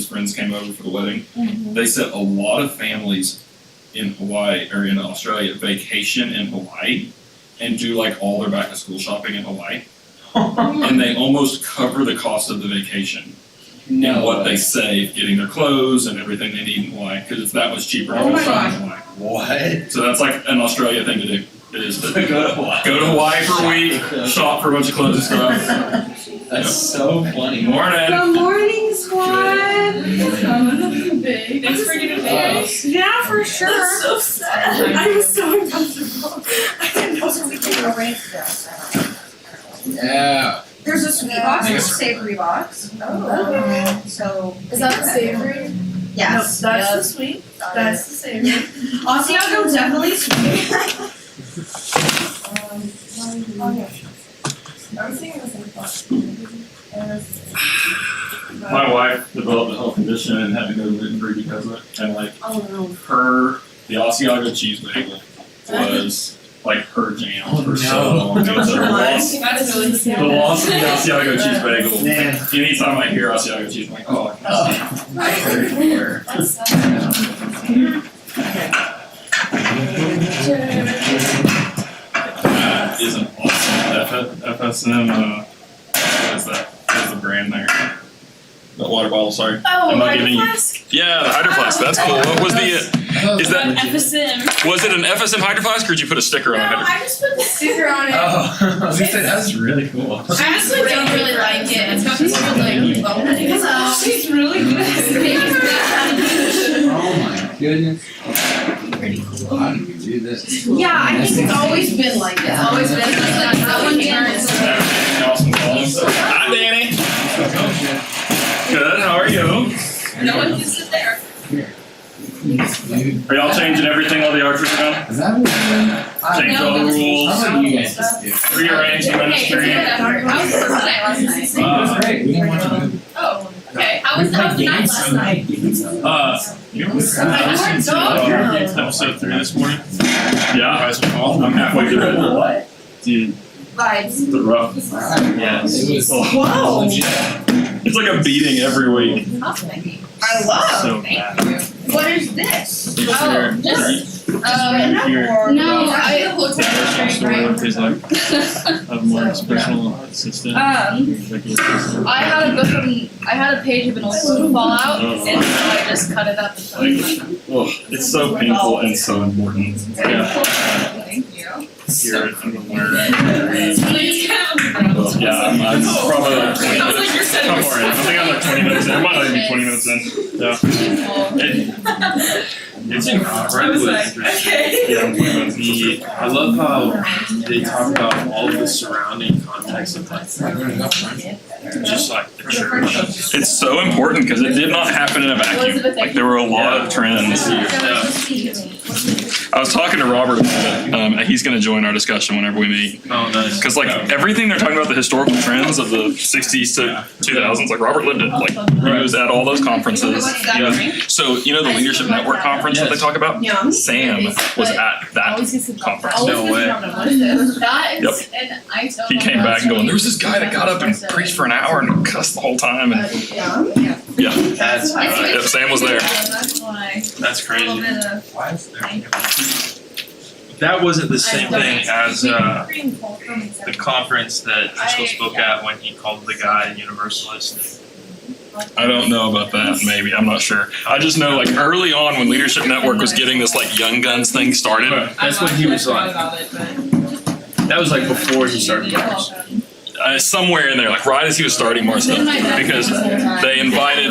his friends came over for the wedding. They said a lot of families in Hawaii or in Australia vacation in Hawaii and do like all their back to school shopping in Hawaii. And they almost cover the cost of the vacation. And what they save getting their clothes and everything they need in Hawaii because it's that much cheaper to shop in Hawaii. What? So that's like an Australia thing to do. It is to Go to Hawaii. Go to Hawaii for a week, shop for a bunch of clothes and stuff. That's so funny. Morning. Good morning, squad. Big. Thanks for getting big. Yeah, for sure. That's so sad. I was so uncomfortable. I didn't know we could go right there. Yeah. There's a sweet box, there's a savory box. Oh. Okay. So. Is that the savory? Yes. No, that's the sweet. That's the savory. Asiago definitely sweet. My wife developed a health condition and had to go gluten-free because of it. And like the Asiago cheese bagel was like her jam for so long. It was That's really sad. the loss of the Asiago cheese bagel. Man. Anytime I hear Asiago cheese, I'm like, oh, I That's sad. that is an awesome FSM. What is that? What is the brand there? The water bottle, sorry. Oh, I'm not Hydro giving you- Flask? Yeah, the Hydro Flask. That's cool. What was the? Is that? FSM. Was it an FSM Hydro Flask, or did you put a sticker on No, it? I just put the sticker on it. Oh, I was gonna say that's really cool. I actually don't really like it. It's got this weird like hello. She's really good. Oh my goodness. Pretty cool. How do you do this? Yeah, I think it's always been like It's that. always been like that. That one turns. Hi, Danny. Good. How are you? No one can sit there. Dude, Are y'all changing everything? All the archers are done? is that what you're doing? Change No, all the that's- rules. How about you guys just do? Rearrange the Okay, ministry. how was the night last night? It was great. We didn't want to move. Oh, okay. How was the night last night? You know what's Episode 3 this morning. Yeah. I'm halfway through it. What? Dude, Vibes. The rough. yes. It was Whoa. legit. It's like a beating every week. I love. So bad. What is this? Oh, just, Here. no, I looked at There's like a more personal assistant. Executive assistant. I had a page of an old school fallout, and so I just cut it up and put it in. Oh, it's so painful and so important. Yeah. Thank you. Here at the learn. Please count. Yeah, I'm probably like 20 I was like, minutes. you're setting Come on, I think I'm like 20 minutes in. It might not even be 20 minutes in. Yeah. It's incredibly interesting. Yeah. I love how they talk about all of the surrounding context of like just like the church. It's so important because it did not happen in a vacuum. Like there were a lot of trends. I was talking to Robert about it. He's going to join our discussion whenever we meet. Oh, nice. Because like everything they're talking about, the historical trends of the 60s to 2000s, like Robert lived it. Like he was at all those conferences. Yeah. So you know the Leadership Network conference that they talk about? Sam was at that conference. No way. That is, and I don't He know came if back that's and going, really there was this guy that got up and preached for an hour and cussed the whole time. And yeah, That's yep, Sam was there. That's why. that's A little crazy. bit of. Why is there? That wasn't the same thing as the conference that Driscoll spoke at when he called the guy a universalist. I don't know about that, maybe. I'm not sure. I just know like early on when Leadership Network was getting this like Young Guns thing started, That's what he was like. That was like before he started Mars. Somewhere in there, like right as he was starting Martha, because they invited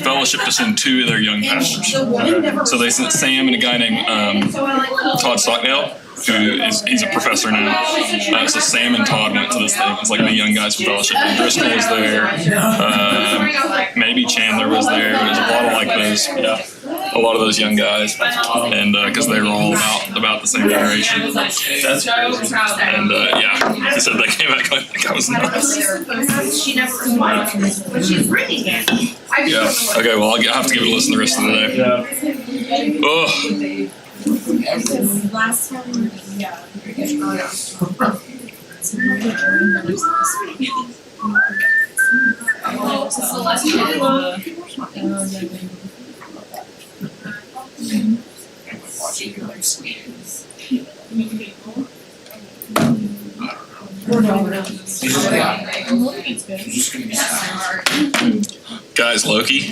fellowship to send 2 of their young pastors. So they sent Sam and a guy named Todd Stockdale, he's a professor now. So Sam and Todd went to this thing. It's like the young guys from fellowship. And Driscoll was there. Maybe Chandler was there. There's a lot of like those, a lot of those young guys, and because they were all about the same generation. That's crazy. And yeah, he said they came back like that guy was nuts. She never responded, but she's bringing it. Yeah. Okay. Well, I'll have to give it a listen the rest of the day. Oh. Last time, Oh, It's the last Guys, Loki.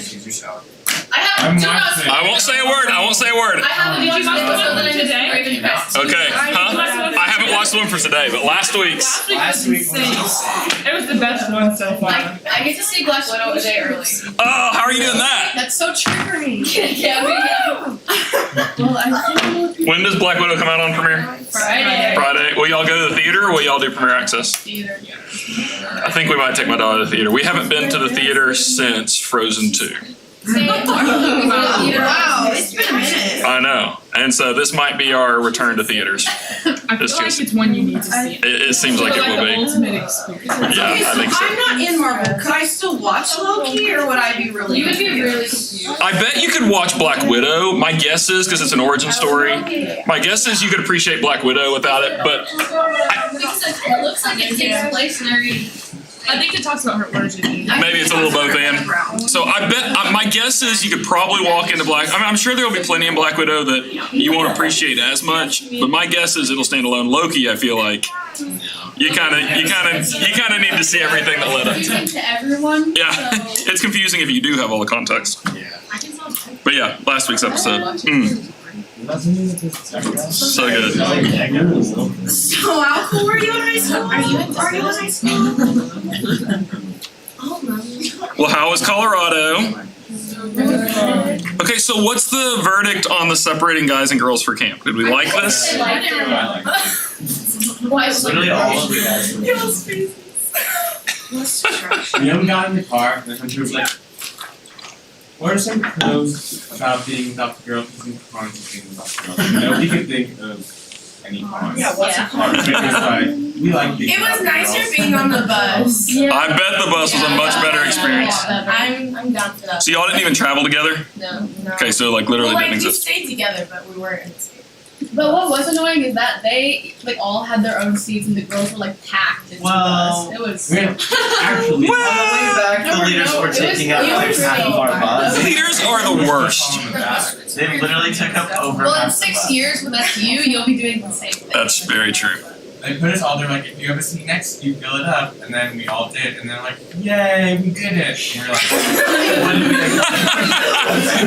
I have two I won't say a word. I won't say a word. I have a watched the one today. Okay, huh? I haven't watched the one for today, but last week's. Last week was insane. It was the best one so far. I get to see Black Widow today early. Oh, how are you doing that? That's so triggering. Yeah. Well, I think When does Black Widow come out on premiere? Friday. Friday. Will y'all go to the theater or will y'all do premiere access? Theater. I think we might take my daughter to the theater. We haven't been to the theater since Frozen 2. Wow, it's been a minute. I know. And so this might be our return to theaters. I feel like it's one you need to see. It seems like it will the be. ultimate experience. Yeah, Okay, I so think so. I'm not in Marvel. Could I still watch Loki, or would I be really? You would be confused? really confused. I bet you could watch Black Widow. My guess is, because it's an origin story, my guess is you could appreciate Black Widow without it, but Because it looks like it takes place very. I think it talks about her origin. maybe it's a little both and. So I bet, my guess is you could probably walk into I'm sure there will be plenty in Black Widow that you won't appreciate as much, but my guess is it'll stand alone. Loki, I feel like you kind of need to see everything that led up to it. Confusing to everyone. Yeah, So it's confusing if you do have all the context. I can tell. But yeah, last week's episode, so good. So how cool were you in high school? Are you in high school? Oh no. Well, how was Colorado? Okay, so what's the verdict on the separating guys and girls for camp? Did we like this? Literally all of you guys. We haven't got in the car, and then she was like, what are some pros about being without the girl? Because the cons of being without the girl. Nobody could think of any cons. Yeah, what's Yeah. a car? It was like, we like being It without was the nicer girls. being on the bus. I bet the bus was a much better experience. I'm down for that. So y'all didn't even travel together? No. Okay, so like literally Well, didn't like we exist. stayed together, but we weren't in the same. But what was annoying is that they like all had their own seats and the girls were like packed into Well, the bus. It was. We actually, On the way back, No, the leaders no, were it was- taking up you like were half of our saying bus. Leaders are the worst. on the back. They literally took up over Well, in half the 6 bus. years when that's you'll be doing the same thing. That's very true. They put us all there like, if you have a seat next, you fill it up, and then we all did, and they're like, yay, we did it. And we're like, what did we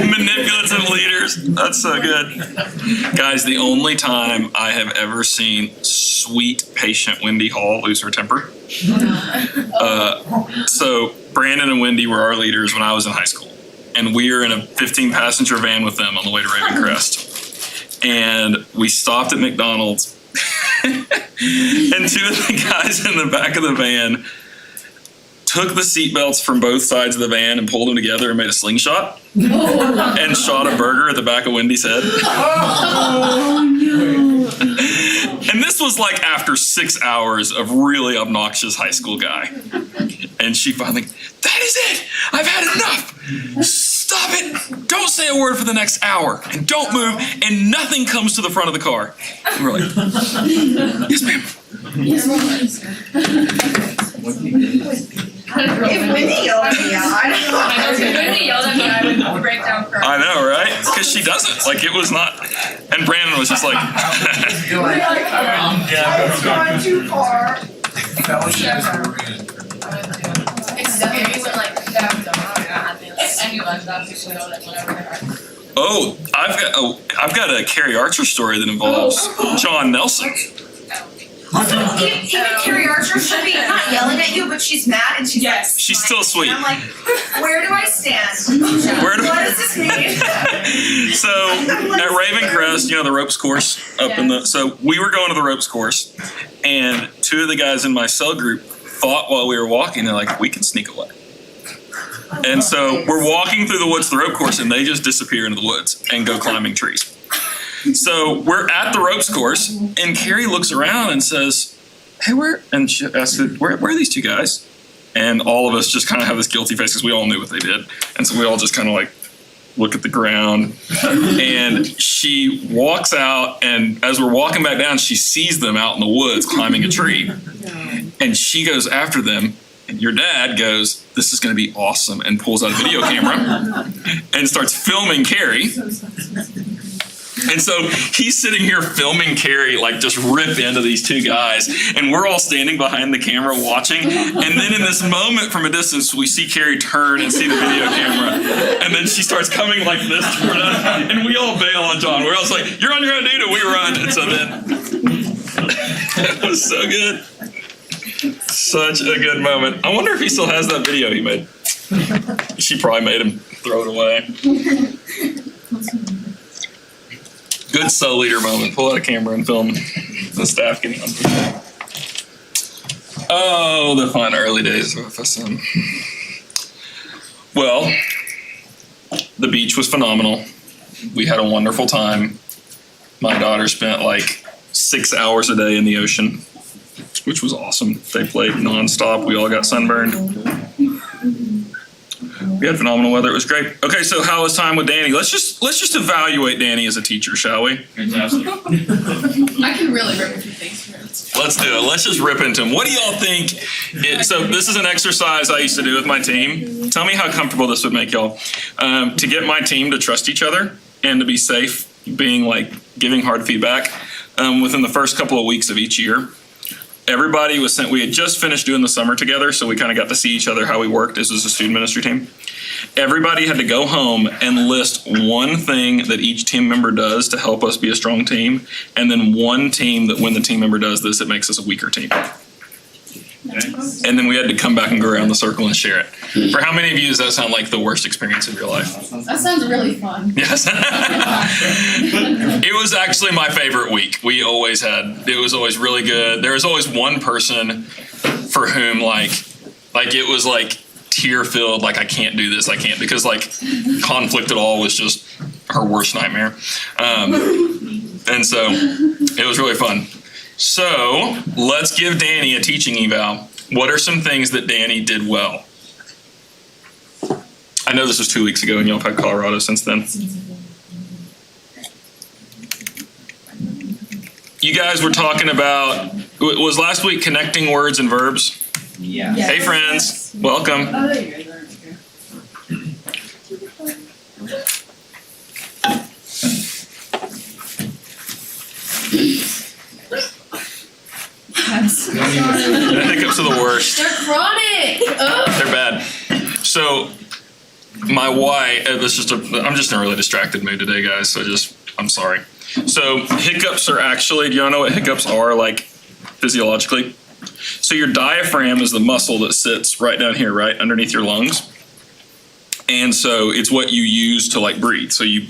do? Manipulative leaders. That's so good. Guys, the only time I have ever seen sweet, patient Wendy Hall lose her temper. So Brandon and Wendy were our leaders when I was in high school. And we were in a 15-passenger van with them on the way to Ravencrest. And we stopped at McDonald's. And two of the guys in the back of the van took the seatbelts from both sides of the van and pulled them together and made a slingshot and shot a burger at the back of Wendy's head. And this was like after 6 hours of really obnoxious high school guy. And she finally, that is it! I've had enough! Stop it! Don't say a word for the next hour, and don't move, and nothing comes to the front of the car. And we're like, yes, ma'am. If Wendy yelled at me, I don't know. When he yelled at me, I would break down crying. I know, right? Because she doesn't. Like, it was not. And Brandon was just like, You're like, It's gone too far. Except maybe when like any lunch that's yelled at whatever. oh, I've got a Carrie Archer story that involves John Nelson. Also, even Carrie Archer should be not yelling at you, but she's mad and she's like, She's still sweet. and I'm like, where do I stand? Where do- What does this mean? So at Ravencrest, you know, the ropes course up in the. So we were going to the ropes course, and two of the guys in my cell group thought while we were walking, they're like, we can sneak away. And so we're walking through the woods to the rope course, and they just disappear into the woods and go climbing trees. So we're at the ropes course, and Carrie looks around and says, hey, where? And she asked, where are these two guys? And all of us just kind of have this guilty face because we all knew what they did. And so we all just kind of like look at the ground. And she walks out, and as we're walking back down, she sees them out in the woods climbing a tree. And she goes after them, And your dad goes, "This is going to be awesome," and pulls out a video camera and starts filming Carrie. And so he's sitting here filming Carrie, like just rip into these two guys. And we're all standing behind the camera watching. And then in this moment from a distance, we see Carrie turn and see the video camera. And then she starts coming like this toward us. And we all bail on John. We're all like, "You're on your own, dude," and we run. And so then it was so good. Such a good moment. I wonder if he still has that video he made. She probably made him throw it away. Good soul leader moment. Pull out a camera and film the staff getting on. Oh, the fun early days of FSM. Well, the beach was phenomenal. We had a wonderful time. My daughter spent like 6 hours a day in the ocean, which was awesome. They played nonstop. We all got sunburned. We had phenomenal weather. It was great. Okay, so how was time with Danny? Let's just evaluate Danny as a teacher, shall we? Fantastic. I can really rip a few things for him. Let's do it. Let's just rip into him. What do y'all think? So this is an exercise I used to do with my team. Tell me how comfortable this would make y'all. To get my team to trust each other and to be safe, being like giving hard feedback within the first couple of weeks of each year. Everybody was sent, we had just finished doing the summer together, so we kind of got to see each other, how we worked as a student ministry team. Everybody had to go home and list one thing that each team member does to help us be a strong team, and then one team that when the team member does this, it makes us a weaker team. And then we had to come back and go around the circle and share it. For how many of you does that sound like the worst experience of your life? That sounds really fun. Yes. It was actually my favorite week. It was always really good. There was always one person for whom like it was like tear filled, like I can't do this, I can't, because like conflict at all was just her worst nightmare. And so it was really fun. So let's give Danny a teaching eval. What are some things that Danny did well? I know this was 2 weeks ago and y'all have had Colorado since then. You guys were talking about, was last week connecting words and verbs? Yeah. Yes. Hey friends, welcome. Oh, there you go. Hiccups are the worst. They're chronic. Ugh. They're bad. So my wife, I'm just in a really distracted mood today, guys. So I'm sorry. So hiccups are actually, do y'all know what hiccups are like physiologically? So your diaphragm is the muscle that sits right down here, right underneath your lungs. And so it's what you use to like breathe. So you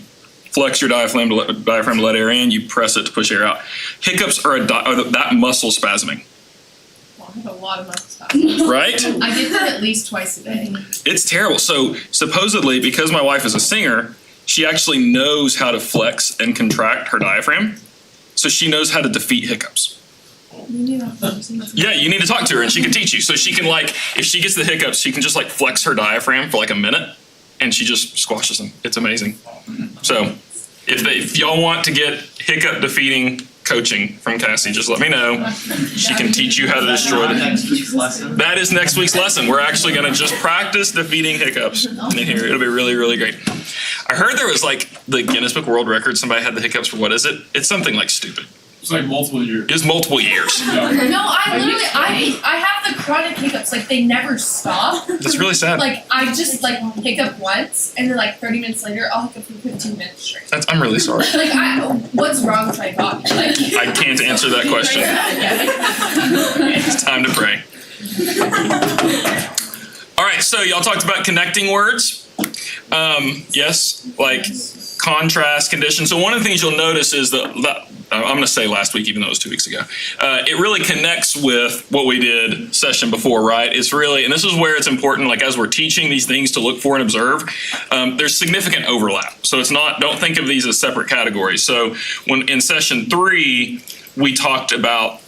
flex your diaphragm to let air in, you press it to push air out. Hiccups are that muscle spasming. Well, I have a lot of muscle spasms. Right? I get that at least twice a day. It's terrible. So supposedly, because my wife is a singer, she actually knows how to flex and contract her diaphragm. So she knows how to defeat hiccups. Yeah, you need to talk to her and she can teach you. So she can like, if she gets the hiccups, she can just like flex her diaphragm for like a minute and she just squashes them. It's amazing. So if y'all want to get hiccup defeating coaching from Cassie, just let me know. She can teach you how to destroy them. Next week's lesson. That is next week's lesson. We're actually going to just practice defeating hiccups in here. It'll be really, really great. I heard there was like the Guinness Book World Record. Somebody had the hiccups for what is it? It's something like stupid. It's like multiple years. It's multiple years. No, I have the chronic hiccups. Like they never stop. That's really sad. Like I just like hiccup once, and then like 30 minutes later, I'll hiccup for 15 minutes straight. I'm really sorry. Like what's wrong with my body? Like I can't answer that question. It's time to pray. All right, so y'all talked about connecting words. Yes, like contrast, condition. So one of the things you'll notice is that I'm going to say last week, even though it was 2 weeks ago, it really connects with what we did session before, right? It's really, and this is where it's important, like as we're teaching these things to look for and observe, there's significant overlap. So it's not, don't think of these as separate categories. So when in session 3, we talked about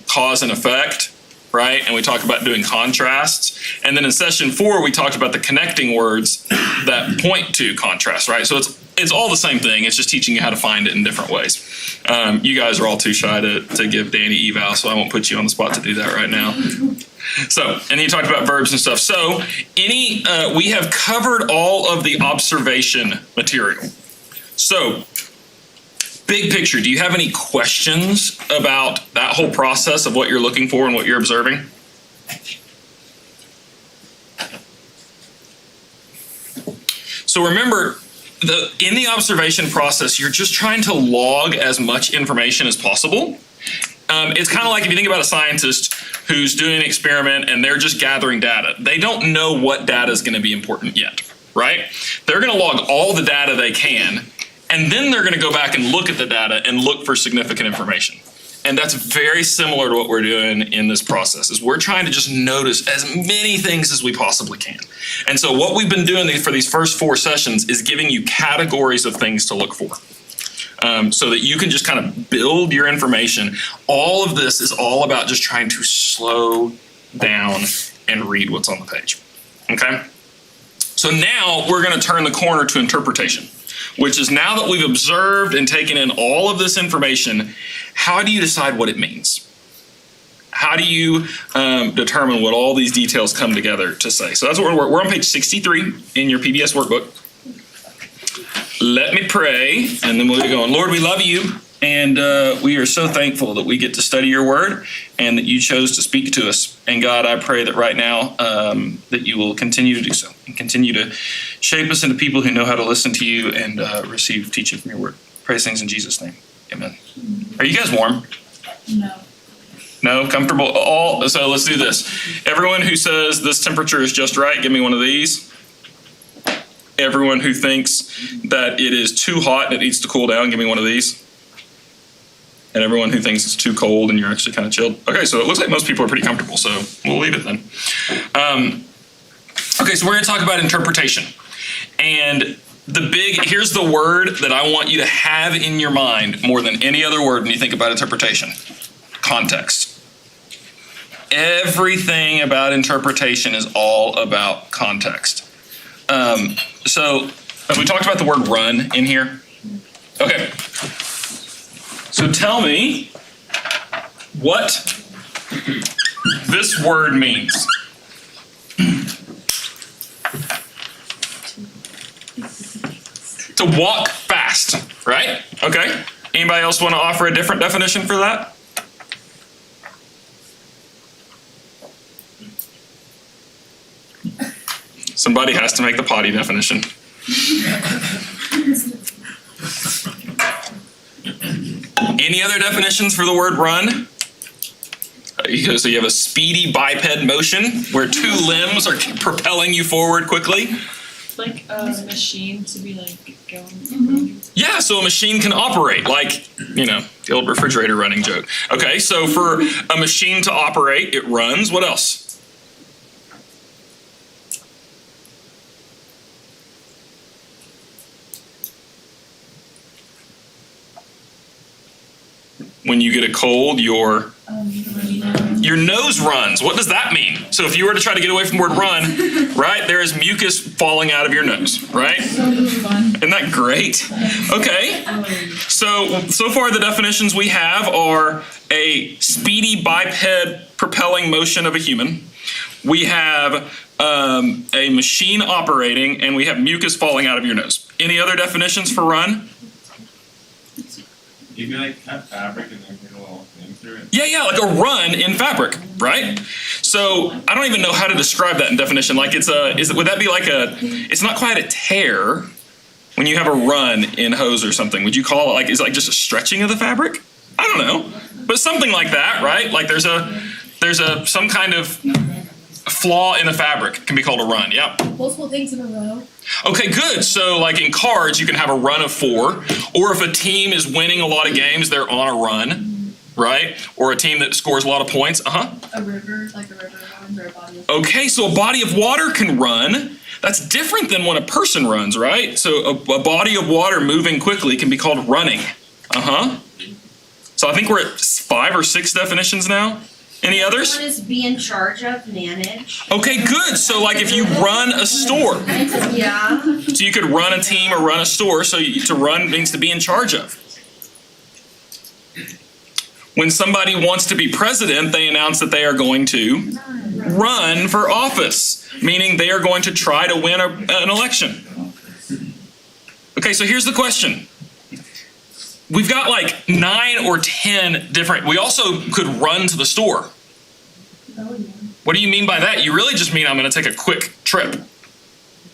cause and effect, right? And we talked about doing contrasts. And then in session 4, we talked about the connecting words that point to contrast, right? So it's all the same thing. It's just teaching you how to find it in different ways. You guys are all too shy to give Danny eval, so I won't put you on the spot to do that right now. So, and he talked about verbs and stuff. So, we have covered all of the observation material. So, big picture, do you have any questions about that whole process of what you're looking for and what you're observing? So remember, in the observation process, you're just trying to log as much information as possible. It's kind of like if you think about a scientist who's doing an experiment and they're just gathering data. They don't know what data is going to be important yet, right? They're going to log all the data they can, and then they're going to go back and look at the data and look for significant information. And that's very similar to what we're doing in this process, is we're trying to just notice as many things as we possibly can. And so what we've been doing for these first 4 sessions is giving you categories of things to look for. So that you can just kind of build your information. All of this is all about just trying to slow down and read what's on the page. Okay? So now we're going to turn the corner to interpretation, which is now that we've observed and taken in all of this information, how do you decide what it means? How do you determine what all these details come together to say? So that's what we're on page 63 in your PBS workbook. Let me pray, and then we'll get going. Lord, we love you, and we are so thankful that we get to study your word and that you chose to speak to us. And God, I pray that right now that you will continue to do so and continue to shape us into people who know how to listen to you and receive teaching from your word. Praise things in Jesus' name. Amen. Are you guys warm? No. No? Comfortable? So let's do this. Everyone who says this temperature is just right, give me one of these. Everyone who thinks that it is too hot and it needs to cool down, give me one of these. And everyone who thinks it's too cold and you're actually kind of chilled. Okay, so it looks like most people are pretty comfortable, so we'll leave it then. Okay, so we're going to talk about interpretation. And here's the word that I want you to have in your mind more than any other word when you think about interpretation. Context. Everything about interpretation is all about context. So have we talked about the word run in here? Okay. So tell me what this word means. To walk fast, right? Okay. Anybody else want to offer a different definition for that? Somebody has to make the potty definition. Any other definitions for the word run? So you have a speedy biped motion where 2 limbs are propelling you forward quickly. Like a machine to be like going. Mm-hmm. Yeah, so a machine can operate, like, the old refrigerator running joke. Okay, so for a machine to operate, it runs. What else? When you get a cold, your nose runs. What does that mean? So if you were to try to get away from the word run, right, there is mucus falling out of your nose, right? Isn't that great? Okay. So far the definitions we have are a speedy biped propelling motion of a human. We have a machine operating, and we have mucus falling out of your nose. Any other definitions for run? You can like cut fabric and then get a little thing through it. Yeah, like a run in fabric, right? So I don't even know how to describe that in definition. Like would that be like it's not quite a tear when you have a run in hose or something. Would you call it is it like just a stretching of the fabric? I don't know, but something like that, right? Like there's some kind of flaw in the fabric can be called a run. Yeah. Multiple things in a row. Okay, good. So like in cards, you can have a run of 4, or if a team is winning a lot of games, they're on a run, right? Or a team that scores a lot of points. A river, like a river runs, or a body of water. Okay, so a body of water can run. That's different than when a person runs, right? So a body of water moving quickly can be called running. So I think we're at 5 or 6 definitions now. Any others? One is be in charge of, manage. Okay, good. So like if you run a store. Yeah. So you could run a team or run a store. So to run means to be in charge of. When somebody wants to be president, they announce that they are going to run for office, meaning they are going to try to win an election. Okay, so here's the question. We've got like 9 or 10 different, we also could run to the store. What do you mean by that? You really just mean I'm going to take a quick trip.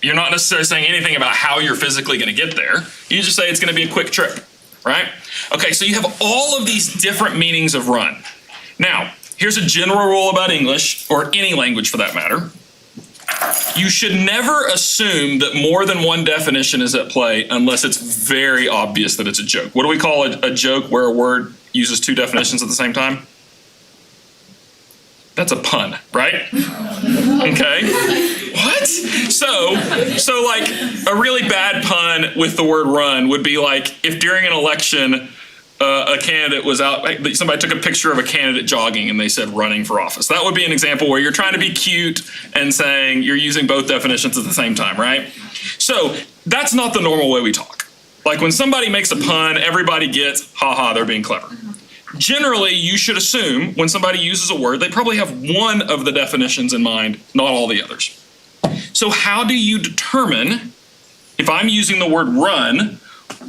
You're not necessarily saying anything about how you're physically going to get there. You just say it's going to be a quick trip, right? Okay, so you have all of these different meanings of run. Now, here's a general rule about English, or any language for that matter. You should never assume that more than one definition is at play unless it's very obvious that it's a joke. What do we call a joke where a word uses 2 definitions at the same time? That's a pun, right? Okay. What? So like a really bad pun with the word run would be like if during an election a candidate was out, somebody took a picture of a candidate jogging and they said running for office. That would be an example where you're trying to be cute and saying you're using both definitions at the same time, right? So that's not the normal way we talk. Like when somebody makes a pun, everybody gets, haha, they're being clever. Generally, you should assume when somebody uses a word, they probably have one of the definitions in mind, not all the others. So how do you determine, if I'm using the word run,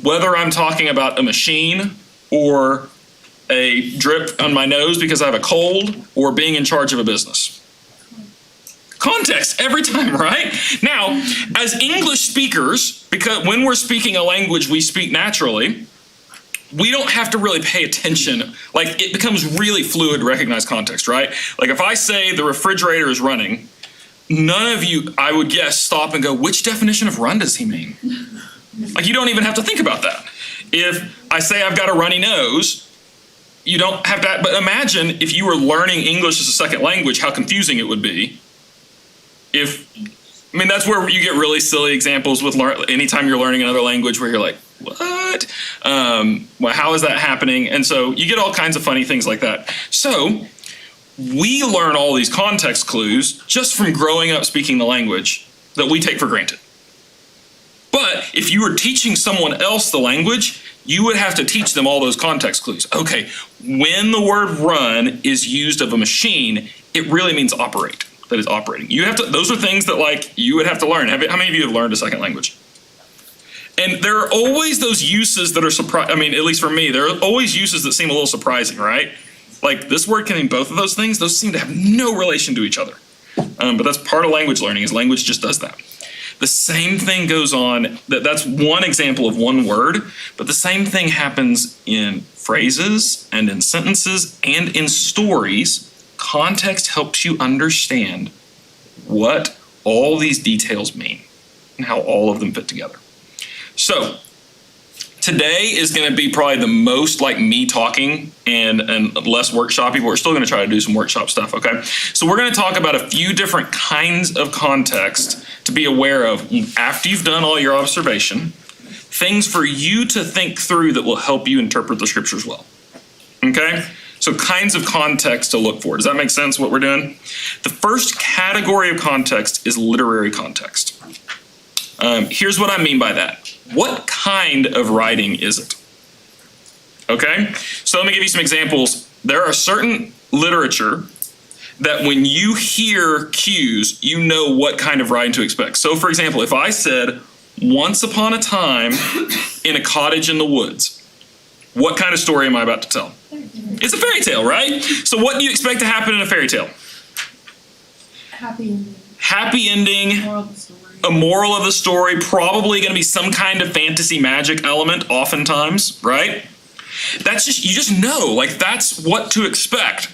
whether I'm talking about a machine or a drip on my nose because I have a cold or being in charge of a business? Context every time, right? Now, as English speakers, because when we're speaking a language we speak naturally, we don't have to really pay attention. Like it becomes really fluid to recognize context, right? Like if I say the refrigerator is running, none of you, I would guess, stop and go, which definition of run does he mean? Like you don't even have to think about that. If I say I've got a runny nose, you don't have to, but imagine if you were learning English as a second language, how confusing it would be. I mean, that's where you get really silly examples with anytime you're learning another language where you're like, what? Well, how is that happening? And so you get all kinds of funny things like that. So we learn all these context clues just from growing up speaking the language that we take for granted. But if you were teaching someone else the language, you would have to teach them all those context clues. Okay, when the word run is used of a machine, it really means operate. That is operating. You have to, those are things that like you would have to learn. How many of you have learned a second language? And there are always those uses that are surprising. I mean, at least for me, there are always uses that seem a little surprising, right? Like this word can mean both of those things. Those seem to have no relation to each other. But that's part of language learning, is language just does that. The same thing goes on, that's one example of one word, but the same thing happens in phrases and in sentences and in stories. Context helps you understand what all these details mean and how all of them fit together. So today is going to be probably the most like me talking and less workshoppy, but we're still going to try to do some workshop stuff, okay? So we're going to talk about a few different kinds of context to be aware of after you've done all your observation, things for you to think through that will help you interpret the scriptures well, okay? So kinds of context to look for. Does that make sense what we're doing? The first category of context is literary context. Here's what I mean by that. What kind of writing is it? Okay, so let me give you some examples. There are certain literature that when you hear cues, you know what kind of writing to expect. So for example, if I said, once upon a time in a cottage in the woods, what kind of story am I about to tell? It's a fairy tale, right? So what do you expect to happen in a fairy tale? Happy ending. Happy ending. Moral of the story. A moral of the story, probably going to be some kind of fantasy magic element oftentimes, right? That's just, you just know, like that's what to expect.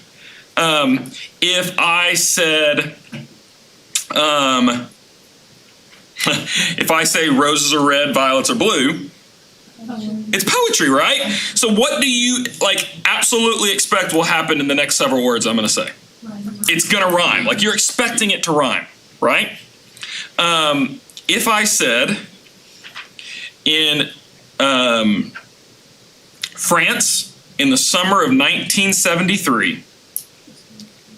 If I said, if I say roses are red, violets are blue, it's poetry, right? So what do you like absolutely expect will happen in the next several words I'm going to say? It's going to rhyme. Like you're expecting it to rhyme, right? If I said in France in the summer of 1973,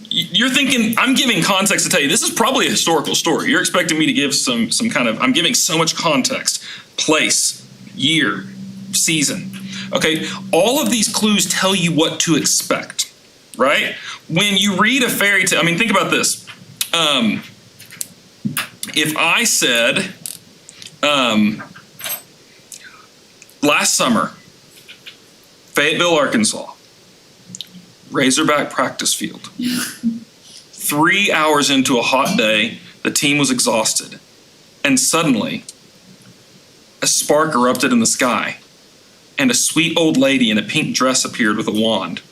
you're thinking, I'm giving context to tell you, this is probably a historical story. You're expecting me to give some kind of, I'm giving so much context, place, year, season. Okay, all of these clues tell you what to expect, right? When you read a fairy tale, I mean, think about this. if I said, last summer, Fayetteville, Arkansas, Razorback practice field. 3 hours into a hot day, the team was exhausted, and suddenly, a spark erupted in the sky, and a sweet old lady in a pink dress appeared with a wand,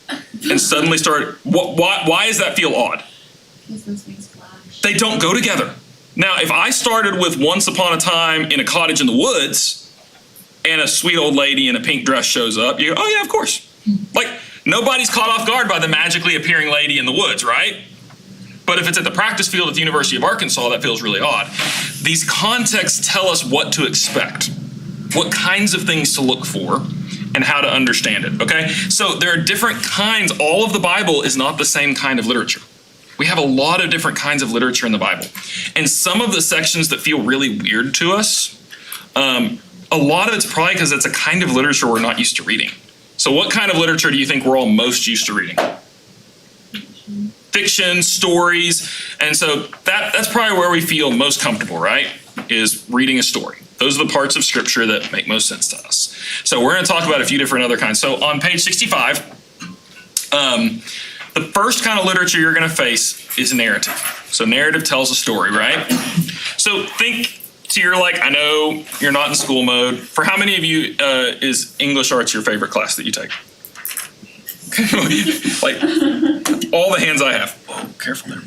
and suddenly started. Why does that feel odd? Because those things flash. They don't go together. Now, if I started with Once Upon a Time in a Cottage in the Woods, and a sweet old lady in a pink dress shows up, you go, oh yeah, of course. Like, nobody's caught off guard by the magically appearing lady in the woods, right? But if it's at the practice field at the University of Arkansas, that feels really odd. These contexts tell us what to expect, what kinds of things to look for, and how to understand it, okay? So there are different kinds. All of the Bible is not the same kind of literature. We have a lot of different kinds of literature in the Bible. And some of the sections that feel really weird to us, a lot of it's probably because it's a kind of literature we're not used to reading. So what kind of literature do you think we're all most used to reading? Fiction, stories, and so that's probably where we feel most comfortable, right? Is reading a story. Those are the parts of Scripture that make most sense to us. So we're going to talk about a few different other kinds. So on page 65, the first kind of literature you're going to face is narrative. So narrative tells a story, right? So think to your, like, I know you're not in school mode. For how many of you is English arts your favorite class that you take? Like all the hands I have. Oh, careful there.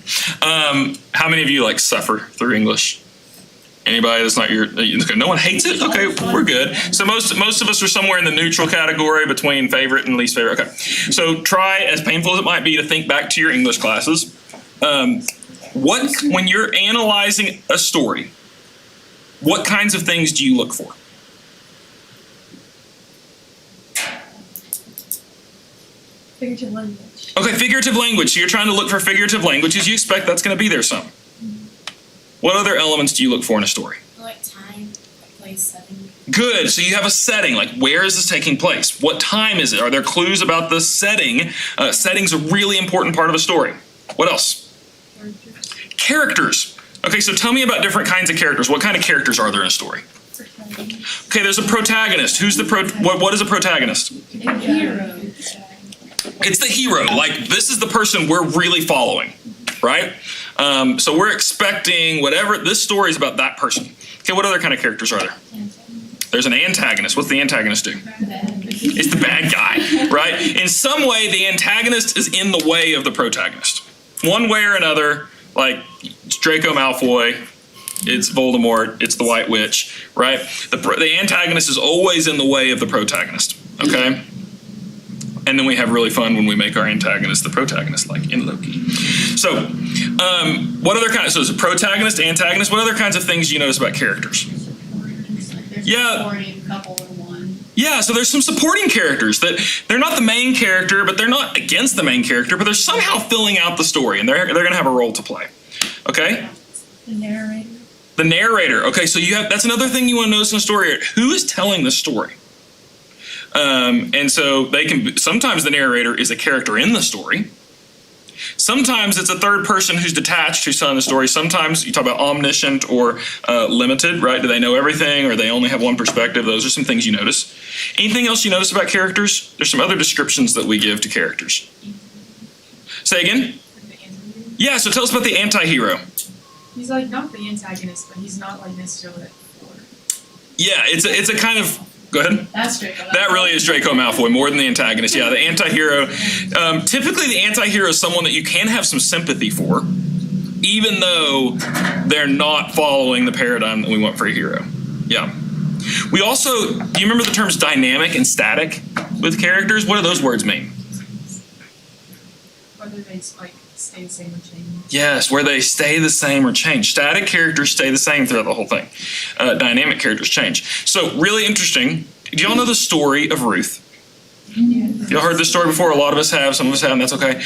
How many of you like suffer through English? Anybody that's not your, no one hates it? Okay, we're good. So most of us are somewhere in the neutral category between favorite and least favorite. Okay, so try, as painful as it might be, to think back to your English classes. When you're analyzing a story, what kinds of things do you look for? Figurative language. Okay, figurative language. So you're trying to look for figurative languages. You expect that's going to be there some. What other elements do you look for in a story? Like time, like place, setting. Good. So you have a setting. Like, where is this taking place? What time is it? Are there clues about the setting? Setting's a really important part of a story. What else? Characters. Okay, so tell me about different kinds of characters. What kind of characters are there in a story? Okay, there's a protagonist. Who's the what is a protagonist? Hero. It's the hero. Like, this is the person we're really following, right? So we're expecting whatever, this story is about that person. Okay, what other kind of characters are there? There's an antagonist. What's the antagonist do? It's the bad guy, right? In some way, the antagonist is in the way of the protagonist. One way or another, like it's Draco Malfoy, it's Voldemort, it's the White Witch, right? The antagonist is always in the way of the protagonist, okay? And then we have really fun when we make our antagonist the protagonist, like in Loki. So, what other kinds? So, there's a protagonist, antagonist. What other kinds of things do you notice about characters? Yeah. Supporting couple or one. Yeah. So there's some supporting characters that they're not the main character, but they're not against the main character, but they're somehow filling out the story, and they're going to have a role to play. Okay. The narrator. The narrator. Okay. So that's another thing you want to notice in a story. Who is telling the story? And so sometimes the narrator is a character in the story. Sometimes it's a third person who's detached who's telling the story. Sometimes you talk about omniscient or limited, right? Do they know everything or they only have one perspective? Those are some things you notice. Anything else you notice about characters? There's some other descriptions that we give to characters. Say again? Yeah, so tell us about the anti-hero. He's like not the antagonist, but he's not like necessarily like Yeah, it's a kind of. Go ahead. That's Draco Malfoy. That really is Draco Malfoy, more than the antagonist. Yeah, the anti-hero. Typically, the anti-hero is someone that you can have some sympathy for, even though they're not following the paradigm that we want for a hero. Yeah. We also, do you remember the terms dynamic and static with characters? What do those words mean? whether they like stay the same or change. Yes, where they stay the same or change. Static characters stay the same throughout the whole thing. Dynamic characters change. So really interesting. Do y'all know the story of Ruth? Y'all heard this story before? A lot of us have, some of us haven't, that's okay.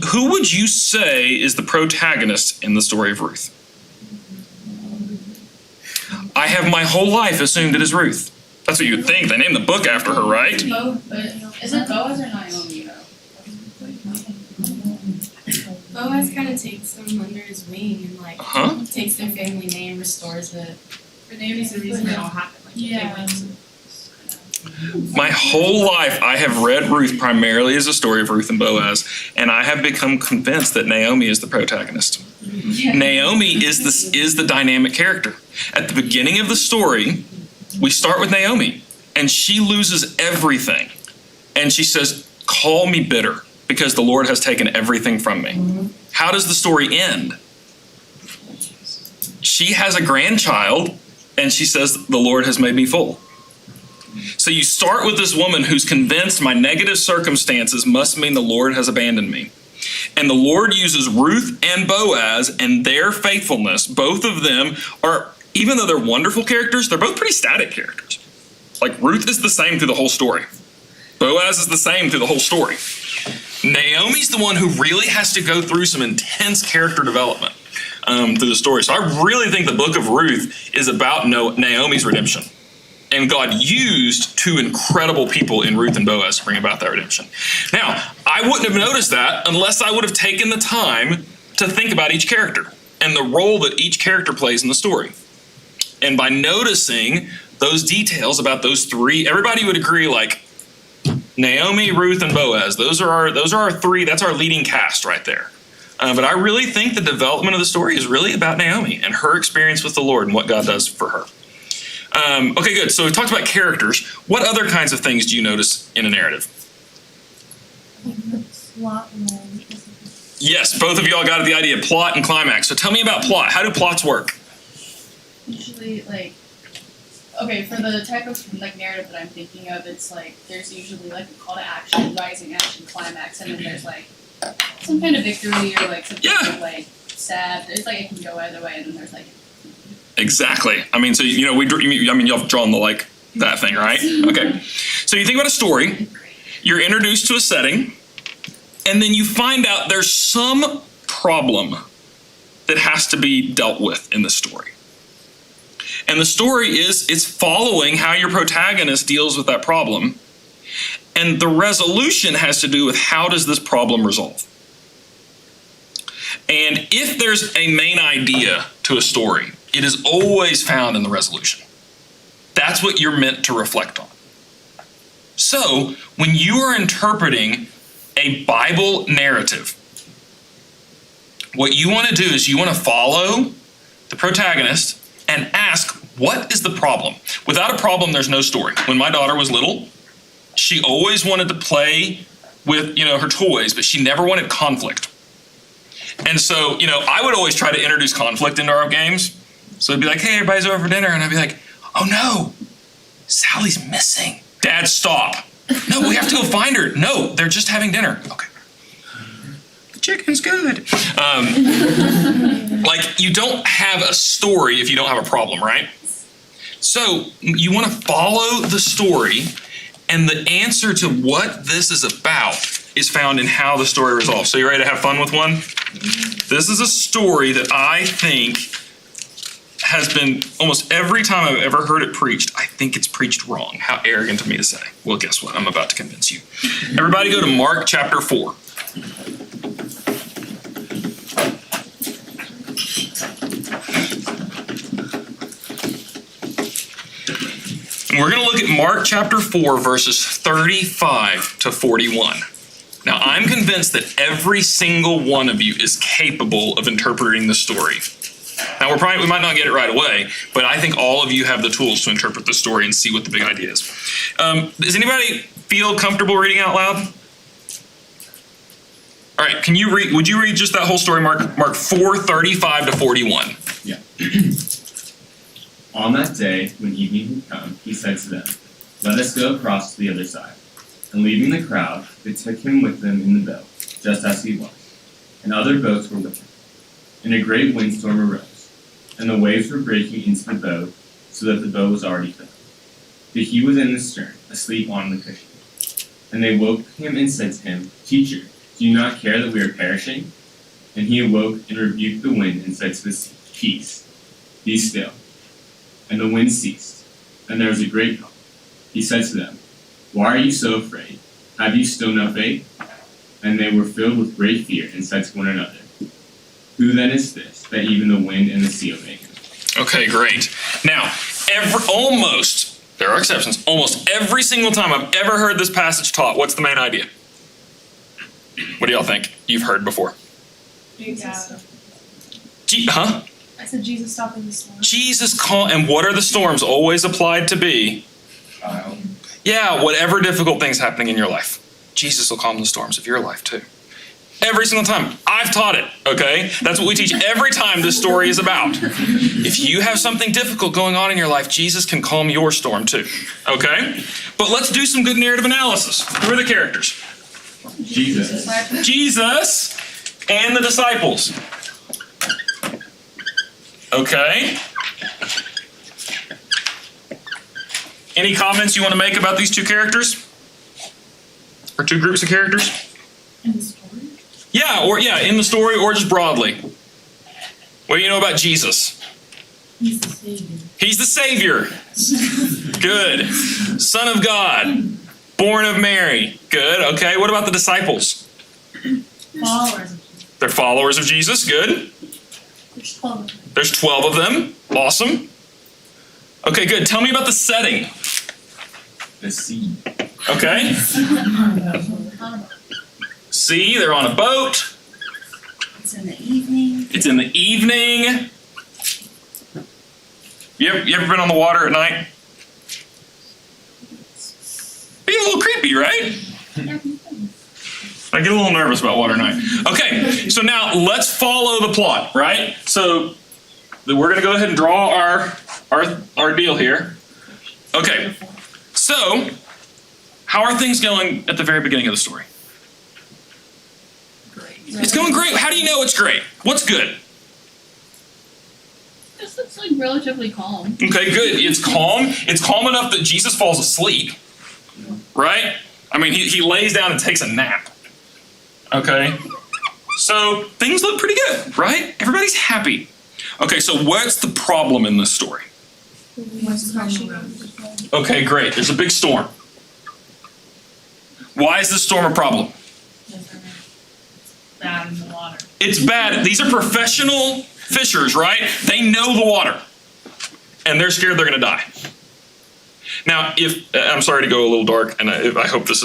Who would you say is the protagonist in the story of Ruth? I have my whole life assumed it is Ruth. That's what you would think. They named the book after her, right? Is it Boaz or Naomi though? Boaz kind of takes them under his wing and like takes their family name, restores it. For Naomi's the reason it all happened. Like, Yeah. My whole life, I have read Ruth primarily as a story of Ruth and Boaz, and I have become convinced that Naomi is the protagonist. Naomi is the dynamic character. At the beginning of the story, we start with Naomi, and she loses everything. And she says, "Call me bitter, because the Lord has taken everything from me." How does the story end? She has a grandchild, and she says, "The Lord has made me full." So you start with this woman who's convinced my negative circumstances must mean the Lord has abandoned me. And the Lord uses Ruth and Boaz and their faithfulness. Both of them are, even though they're wonderful characters, they're both pretty static characters. Like Ruth is the same through the whole story. Boaz is the same through the whole story. Naomi's the one who really has to go through some intense character development through the story. So I really think the book of Ruth is about Naomi's redemption. And God used two incredible people in Ruth and Boaz to bring about that redemption. Now, I wouldn't have noticed that unless I would have taken the time to think about each character and the role that each character plays in the story. And by noticing those details about those three, everybody would agree, like, Naomi, Ruth, and Boaz, those are our three, that's our leading cast right there. But I really think the development of the story is really about Naomi and her experience with the Lord and what God does for her. Okay, good. So we talked about characters. What other kinds of things do you notice in a narrative? Plot Yes, both of y'all got the idea, plot and climax. So tell me about plot. How do plots work? Usually, like, okay, for the type of like narrative that I'm thinking of, it's like there's usually like a call to action, rising action, climax, and then there's like some kind of victory or like something kind of, like sad. It's like it can go either way, and then there's like. Exactly. I mean, so y'all have drawn the like that thing, right? Okay. So you think about a story. You're introduced to a setting, and then you find out there's some problem that has to be dealt with in the story. And the story it's following how your protagonist deals with that problem. And the resolution has to do with how does this problem resolve. And if there's a main idea to a story, it is always found in the resolution. That's what you're meant to reflect on. So when you are interpreting a Bible narrative, what you want to do is you want to follow the protagonist and ask, what is the problem? Without a problem, there's no story. When my daughter was little, she always wanted to play with, her toys, but she never wanted conflict. And so, I would always try to introduce conflict into our games. So it'd be like, hey, everybody's over for dinner. And I'd be like, oh no, Sally's missing. Dad, stop. No, we have to go find her. No, they're just having dinner. Okay. The chicken's good. Like, you don't have a story if you don't have a problem, right? So you want to follow the story, and the answer to what this is about is found in how the story resolves. So you ready to have fun with one? This is a story that I think has been, almost every time I've ever heard it preached, I think it's preached wrong. How arrogant of me to say. Well, guess what? I'm about to convince you. Everybody go to Mark chapter 4. And we're going to look at Mark chapter 4, verses 35 to 41. Now, I'm convinced that every single one of you is capable of interpreting the story. Now, we might not get it right away, but I think all of you have the tools to interpret the story and see what the big idea is. Does anybody feel comfortable reading out loud? All right, would you read just that whole story, Mark 4, 35 to 41? Yeah. On that day, when evening had come, he said to them, "Let us go across to the other side." And leaving the crowd, they took him with them in the boat, just as he was. And other boats were with him. And a great windstorm arose, and the waves were breaking into the boat, so that the boat was already filled. But he was in the stern, asleep on the cushion. And they woke him and said to him, "Teacher, do you not care that we are perishing?" And he awoke and rebuked the wind and said to the sea, "Peace, be still." And the wind ceased, and there was a great calm. He said to them, "Why are you so afraid? Have you still no faith?" And they were filled with great fear and said to one another, Who then is this, that even the wind and the sea obey him? Okay, great. Now, there are exceptions, almost every single time I've ever heard this passage taught, what's the main idea? What do y'all think you've heard before? Huh? I said Jesus stopping the storm. Jesus calm, and what are the storms always applied to be? Yeah, whatever difficult things happening in your life, Jesus will calm the storms of your life too. Every single time. I've taught it, okay? That's what we teach every time this story is about. If you have something difficult going on in your life, Jesus can calm your storm too, okay? But let's do some good narrative analysis. Who are the characters? Jesus. Jesus and the disciples. Okay. Any comments you want to make about these two characters? Or two groups of characters? In the story? Yeah, in the story or just broadly. What do you know about Jesus? He's the Savior. He's the Savior. Good. Son of God. Born of Mary. Good. Okay. What about the disciples? Followers of Jesus. They're followers of Jesus. Good. There's 12 of them. There's 12 of them. Awesome. Okay, good. Tell me about the setting. The sea. Okay. See, they're on a boat. It's in the evening. It's in the evening. You ever been on the water at night? Be a little creepy, right? I get a little nervous about water at night. Okay, so now let's follow the plot, right? So we're going to go ahead and draw our deal here. Okay, so how are things going at the very beginning of the story? It's going great. How do you know it's great? What's good? It's like relatively calm. Okay, good. It's calm. It's calm enough that Jesus falls asleep, right? I mean, he lays down and takes a nap. Okay? So things look pretty good, right? Everybody's happy. Okay, so what's the problem in this story? Okay, great. There's a big storm. Why is this storm a problem? Bad in the water. It's bad. These are professional fishers, right? They know the water. And they're scared they're going to die. Now, I'm sorry to go a little dark, and I hope this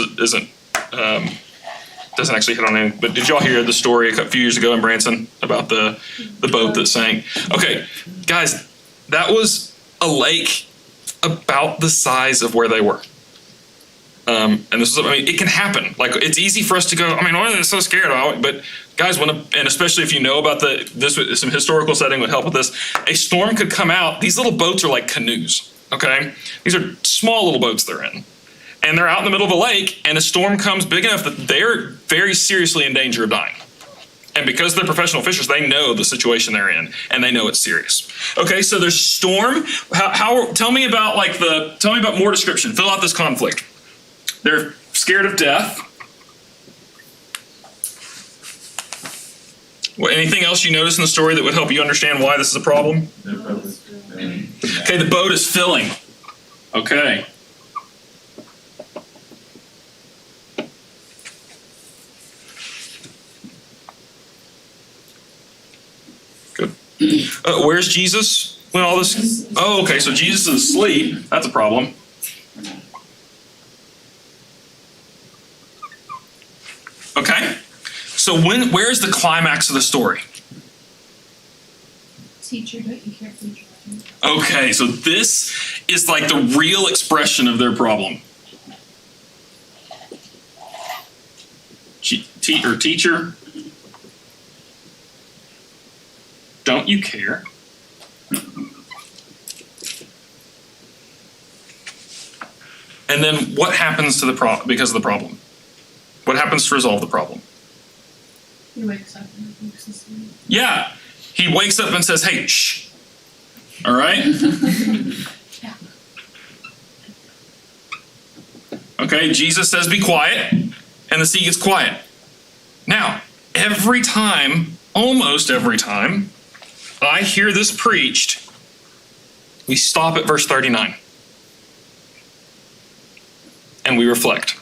doesn't actually hit on anything, but did y'all hear the story a few years ago in Branson about the boat that sank? Okay, guys, that was a lake about the size of where they were. And this is, it can happen. Like, it's easy for us to go, why are they so scared about it? But guys, and especially if you know about some historical setting would help with this, a storm could come out. These little boats are like canoes, okay? These are small little boats they're in. And they're out in the middle of a lake, and a storm comes big enough that they're very seriously in danger of dying. And because they're professional fishers, they know the situation they're in, and they know it's serious. Okay, so there's storm. Tell me about more description. Fill out this conflict. They're scared of death. Anything else you notice in the story that would help you understand why this is a problem? Okay, the boat is filling. Okay. Good. Where's Jesus when all this? Oh, okay, so Jesus is asleep. That's a problem. Okay, so where's the climax of the story? Teacher, don't you care for your children? Okay, so this is like the real expression of their problem. Teacher, don't you care? And then what happens to because of the problem? What happens to resolve the problem? He wakes up and looks asleep. Yeah, he wakes up and says, "Hey, shh." All right? Yeah. Okay, Jesus says, "Be quiet," and the sea gets quiet. Now, almost every time, I hear this preached, we stop at verse 39. And we reflect.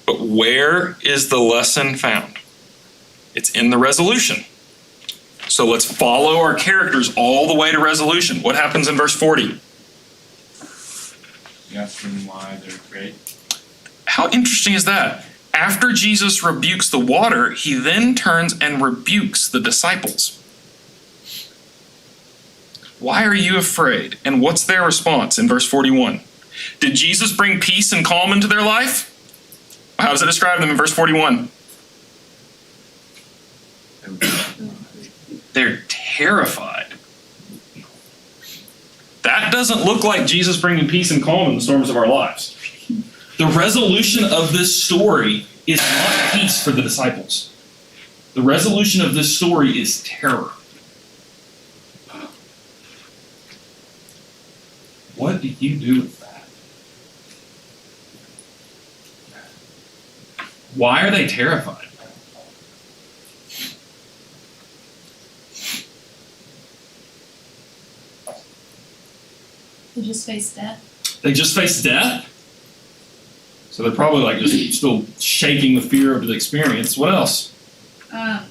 But where is the lesson found? It's in the resolution. So let's follow our characters all the way to resolution. What happens in verse 40? You ask them why they're afraid. How interesting is that? After Jesus rebukes the water, he then turns and rebukes the disciples. Why are you afraid? And what's their response in verse 41? Did Jesus bring peace and calm into their life? How does it describe them in verse 41? They're terrified. That doesn't look like Jesus bringing peace and calm in the storms of our lives. The resolution of this story is not peace for the disciples. The resolution of this story is terror. What do you do with that? Why are they terrified? They just face death. They just face death? So they're probably like just still shaking with fear of the experience. What else? I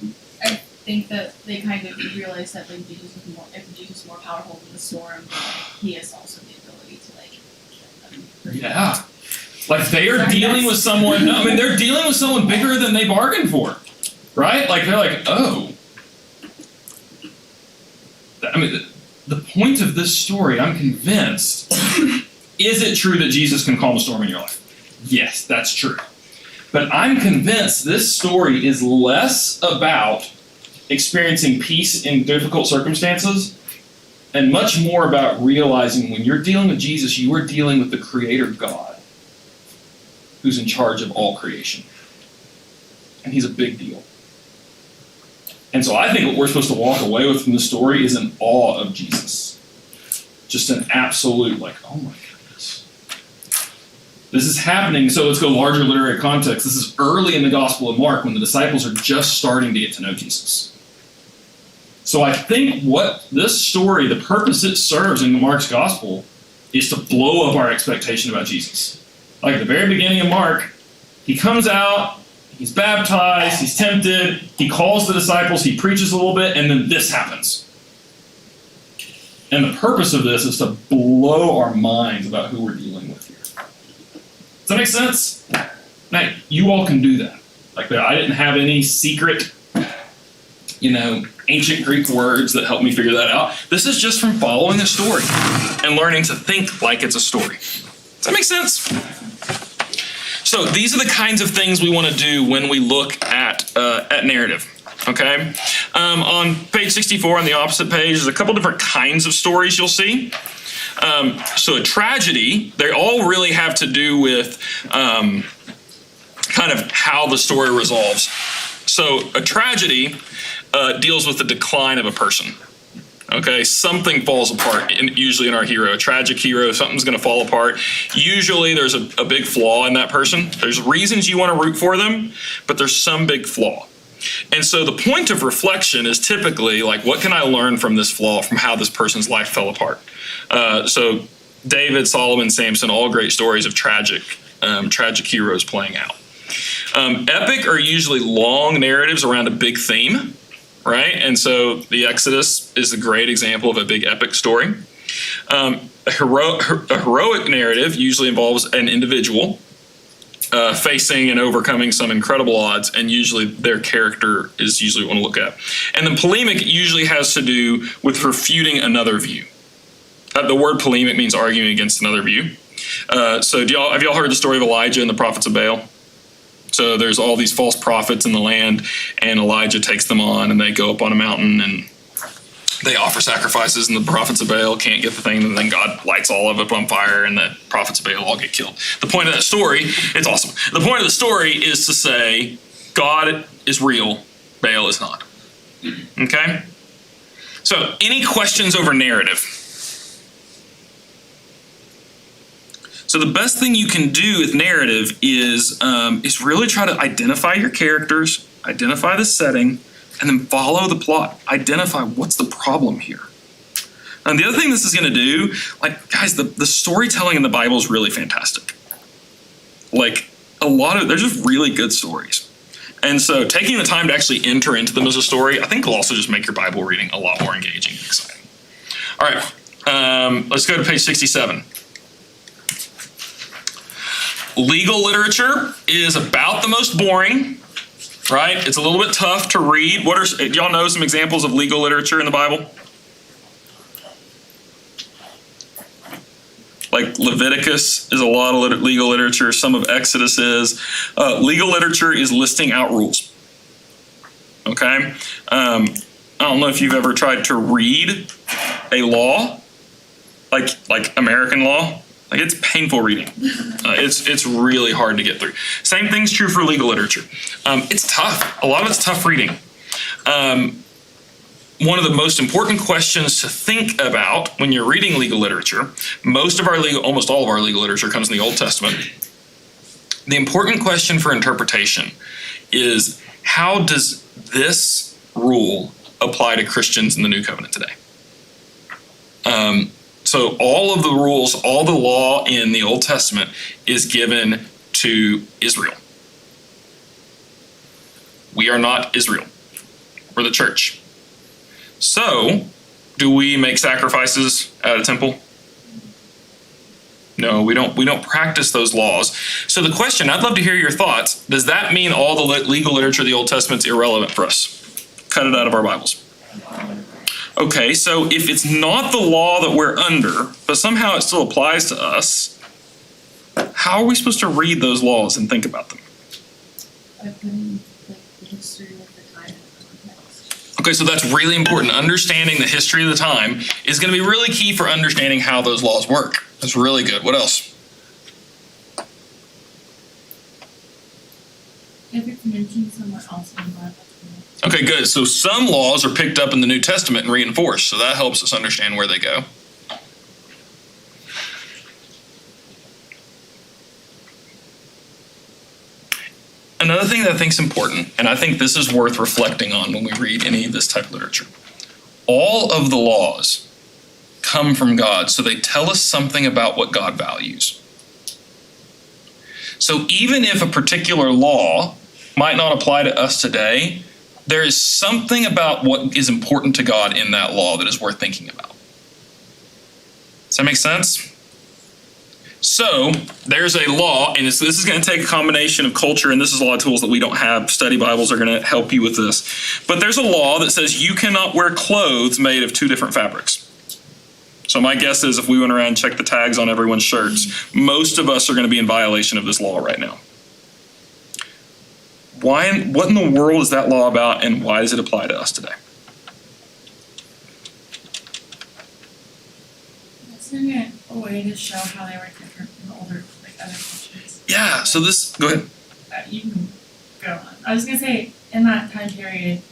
think that they kind of realize that like Jesus is more, if Jesus is more powerful than the storm, he has also the ability to like kill them. Yeah. Like they are dealing with someone, I mean, they're dealing with someone bigger than they bargained for. Right? Like they're like, oh. I mean, the point of this story, I'm convinced, is it true that Jesus can calm a storm in your life? Yes, that's true. But I'm convinced this story is less about experiencing peace in difficult circumstances and much more about realizing when you're dealing with Jesus, you are dealing with the Creator God who's in charge of all creation. And he's a big deal. And so I think what we're supposed to walk away with from the story is an awe of Jesus. Just an absolute, like, oh my goodness. This is happening, so let's go larger literary context. This is early in the Gospel of Mark when the disciples are just starting to get to know Jesus. So I think what this story, the purpose it serves in Mark's Gospel, is to blow up our expectation about Jesus. Like at the very beginning of Mark, he comes out, he's baptized, he's tempted, he calls the disciples, he preaches a little bit, and then this happens. And the purpose of this is to blow our minds about who we're dealing with here. Does that make sense? Now, you all can do that. Like, I didn't have any secret, ancient Greek words that helped me figure that out. This is just from following a story and learning to think like it's a story. Does that make sense? So these are the kinds of things we want to do when we look at narrative. Okay? On page 64 on the opposite page, there's a couple different kinds of stories you'll see. So a tragedy, they all really have to do with kind of how the story resolves. So a tragedy deals with the decline of a person. Okay, something falls apart, usually in our hero, a tragic hero, something's going to fall apart. Usually there's a big flaw in that person. There's reasons you want to root for them, but there's some big flaw. And so the point of reflection is typically like, what can I learn from this flaw, from how this person's life fell apart? So David, Solomon, Samson, all great stories of tragic heroes playing out. Epic are usually long narratives around a big theme. Right? And so the Exodus is a great example of a big epic story. A heroic narrative usually involves an individual facing and overcoming some incredible odds, and usually their character is usually what we want to look at. And then polemic usually has to do with refuting another view. The word polemic means arguing against another view. So have y'all heard the story of Elijah and the prophets of Baal? So there's all these false prophets in the land, and Elijah takes them on, and they go up on a mountain, and they offer sacrifices, and the prophets of Baal can't get the thing, and then God lights all of it on fire, and the prophets of Baal all get killed. The point of that story, it's awesome. The point of the story is to say, God is real, Baal is not. Okay? So any questions over narrative? So the best thing you can do with narrative is really try to identify your characters, identify the setting, and then follow the plot. Identify what's the problem here. And the other thing this is going to do, like, guys, the storytelling in the Bible is really fantastic. Like, they're just really good stories. And so taking the time to actually enter into them as a story, I think will also just make your Bible reading a lot more engaging and exciting. All right, let's go to page 67. Legal literature is about the most boring, right? It's a little bit tough to read. Do y'all know some examples of legal literature in the Bible? Like Leviticus is a lot of legal literature. Some of Exodus is. Legal literature is listing out rules. Okay? I don't know if you've ever tried to read a law, like American law. Like, it's painful reading. It's really hard to get through. Same thing's true for legal literature. It's tough. A lot of it's tough reading. One of the most important questions to think about when you're reading legal literature, almost all of our legal literature comes in the Old Testament. The important question for interpretation is, how does this rule apply to Christians in the New Covenant today? So all of the rules, all the law in the Old Testament is given to Israel. We are not Israel. We're the church. So, do we make sacrifices at a temple? No, we don't practice those laws. So the question, I'd love to hear your thoughts. Does that mean all the legal literature of the Old Testament is irrelevant for us? Cut it out of our Bibles. Okay, so if it's not the law that we're under, but somehow it still applies to us, how are we supposed to read those laws and think about them? By putting the history of the time in context. Okay, so that's really important. Understanding the history of the time is going to be really key for understanding how those laws work. That's really good. What else? If it's mentioned somewhere else in the Bible. Okay, good. So some laws are picked up in the New Testament and reinforced, so that helps us understand where they go. Another thing that I think is important, and I think this is worth reflecting on when we read any of this type of literature, all of the laws come from God, so they tell us something about what God values. So even if a particular law might not apply to us today, there is something about what is important to God in that law that is worth thinking about. Does that make sense? So there's a law, and this is going to take a combination of culture, and this is a lot of tools that we don't have. Study Bibles are going to help you with this. But there's a law that says you cannot wear clothes made of two different fabrics. So my guess is if we went around and checked the tags on everyone's shirts, most of us are going to be in violation of this law right now. What in the world is that law about, and why does it apply to us today? Isn't a way to show how they were different from older, other cultures? Yeah, so go ahead. You can go on. I was gonna say, in that time period,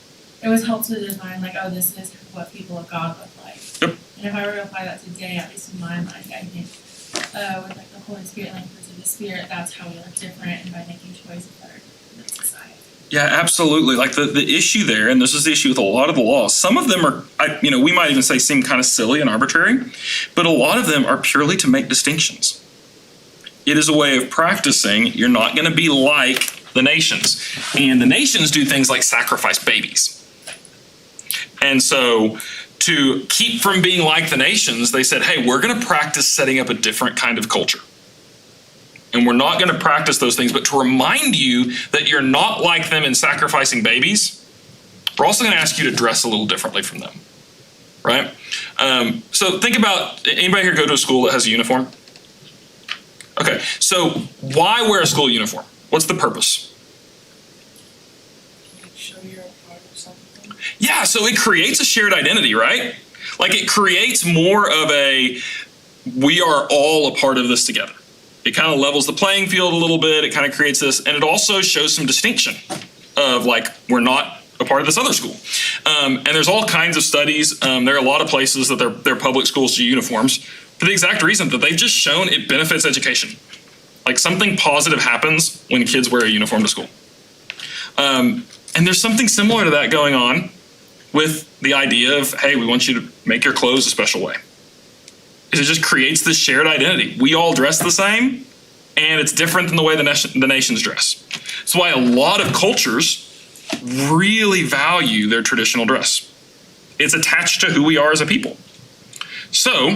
it was helpful to define, this is what people of God look like. Yep. And if I were to apply that today, at least in my mind, I think, with the Holy Spirit and fruits of the Spirit, that's how we look different, and by making choices that are different in society. Yeah, absolutely. Like the issue there, and this is the issue with a lot of the laws, some of them are, we might even say seem kind of silly and arbitrary, but a lot of them are purely to make distinctions. It is a way of practicing, you're not going to be like the nations. And the nations do things like sacrifice babies. And so to keep from being like the nations, they said, hey, we're going to practice setting up a different kind of culture. And we're not going to practice those things, but to remind you that you're not like them in sacrificing babies, we're also going to ask you to dress a little differently from them, right? So think about, anybody here go to a school that has a uniform? Okay, so why wear a school uniform? What's the purpose? Show you're a part of something. Yeah, so it creates a shared identity, right? Like it creates more of we are all a part of this together. It kind of levels the playing field a little bit. It kind of creates this, and it also shows some distinction of we're not a part of this other school. And there's all kinds of studies. There are a lot of places that their public schools do uniforms for the exact reason that they've just shown it benefits education. Like something positive happens when kids wear a uniform to school. And there's something similar to that going on with the idea of, hey, we want you to make your clothes a special way. It just creates this shared identity. We all dress the same. and it's different than the way the nations dress. That's why a lot of cultures really value their traditional dress. It's attached to who we are as a people. So,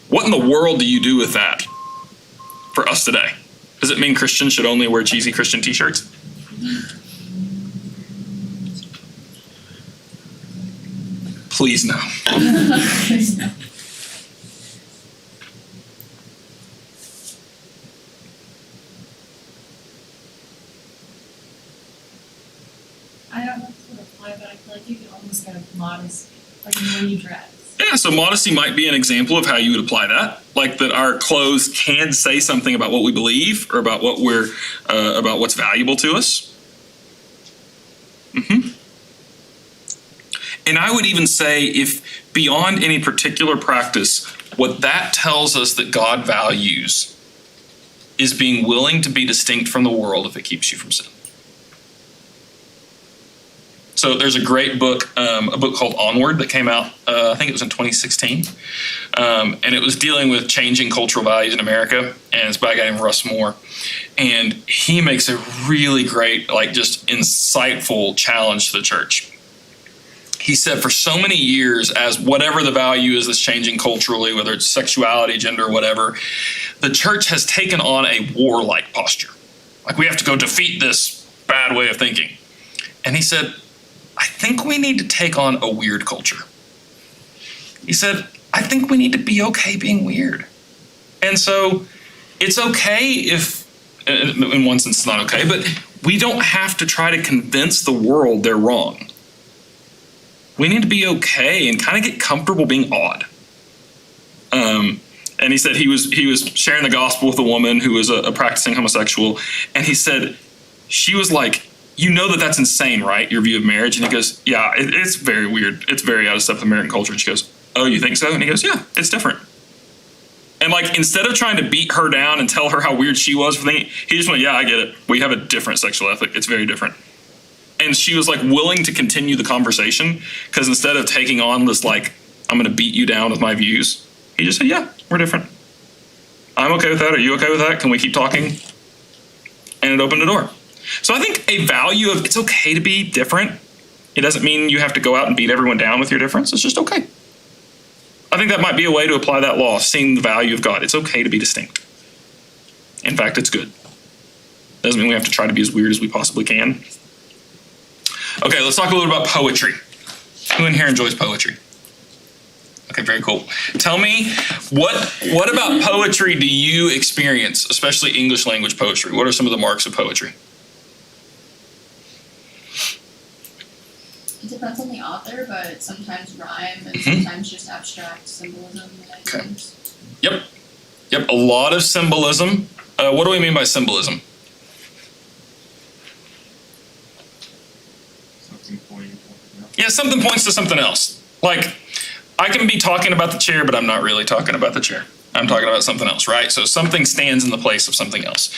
what in the world do you do with that for us today? Does it mean Christians should only wear cheesy Christian t-shirts? Please no. I don't know if it would apply, but I feel like you could almost go modesty, like in the way you dress. Yeah, so modesty might be an example of how you would apply that. Like that our clothes can say something about what we believe or about what we're, about what's valuable to us. And I would even say, if beyond any particular practice, what that tells us that God values is being willing to be distinct from the world if it keeps you from sin. So there's a great book, a book called Onward that came out, I think it was in 2016. And it was dealing with changing cultural values in America. And it's by a guy named Russ Moore. And he makes a really great, like just insightful challenge to the church. He said for so many years, as whatever the value is that's changing culturally, whether it's sexuality, gender, whatever, the church has taken on a warlike posture. Like we have to go defeat this bad way of thinking. And he said, I think we need to take on a weird culture. He said, I think we need to be okay being weird. And so it's okay if, in one sense it's not okay, but we don't have to try to convince the world they're wrong. We need to be okay and kind of get comfortable being odd. And he said he was sharing the gospel with a woman who was a practicing homosexual. And he said, she was like, you know that's insane, right? Your view of marriage. And he goes, yeah, it's very weird. It's very out of step with American culture. And she goes, oh, you think so? And he goes, yeah, it's different. And like, instead of trying to beat her down and tell her how weird she was for thinking, he just went, yeah, I get it. We have a different sexual ethic. It's very different. And she was like willing to continue the conversation because instead of taking on this, like, I'm going to beat you down with my views, he just said, yeah, we're different. I'm okay with that. Are you okay with that? Can we keep talking? And it opened the door. So I think a value of it's okay to be different. It doesn't mean you have to go out and beat everyone down with your difference. It's just okay. I think that might be a way to apply that law, seeing the value of God. It's okay to be distinct. In fact, it's good. Doesn't mean we have to try to be as weird as we possibly can. Okay, let's talk a little about poetry. Who in here enjoys poetry? Okay, very cool. Tell me, what about poetry do you experience, especially English language poetry? What are some of the marks of poetry? It depends on the author, but sometimes rhyme and sometimes just abstract symbolism. Okay. Yep. A lot of symbolism. What do we mean by symbolism? Yeah, something points to something else. Like, I can be talking about the chair, but I'm not really talking about the chair. I'm talking about something else, right? So something stands in the place of something else.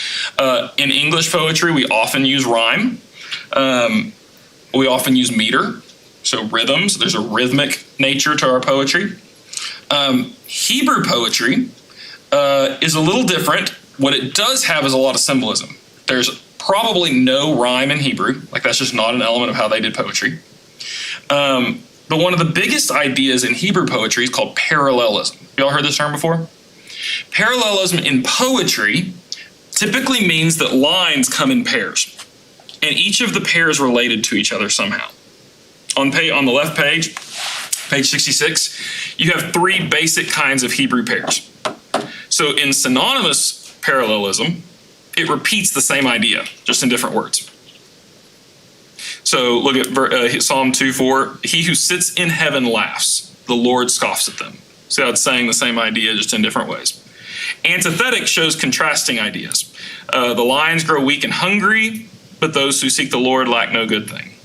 In English poetry, we often use rhyme. We often use meter, so rhythms. There's a rhythmic nature to our poetry. Hebrew poetry is a little different. What it does have is a lot of symbolism. There's probably no rhyme in Hebrew. Like, that's just not an element of how they did poetry. But one of the biggest ideas in Hebrew poetry is called parallelism. Y'all heard this term before? Parallelism in poetry typically means that lines come in pairs, and each of the pairs related to each other somehow. On the left page, page 66, you have three basic kinds of Hebrew pairs. So in synonymous parallelism, it repeats the same idea, just in different words. So look at Psalm 2:4. He who sits in heaven laughs. The Lord scoffs at them. See how it's saying the same idea, just in different ways. Antithetic shows contrasting ideas. The lions grow weak and hungry, but those who seek the Lord lack no good thing.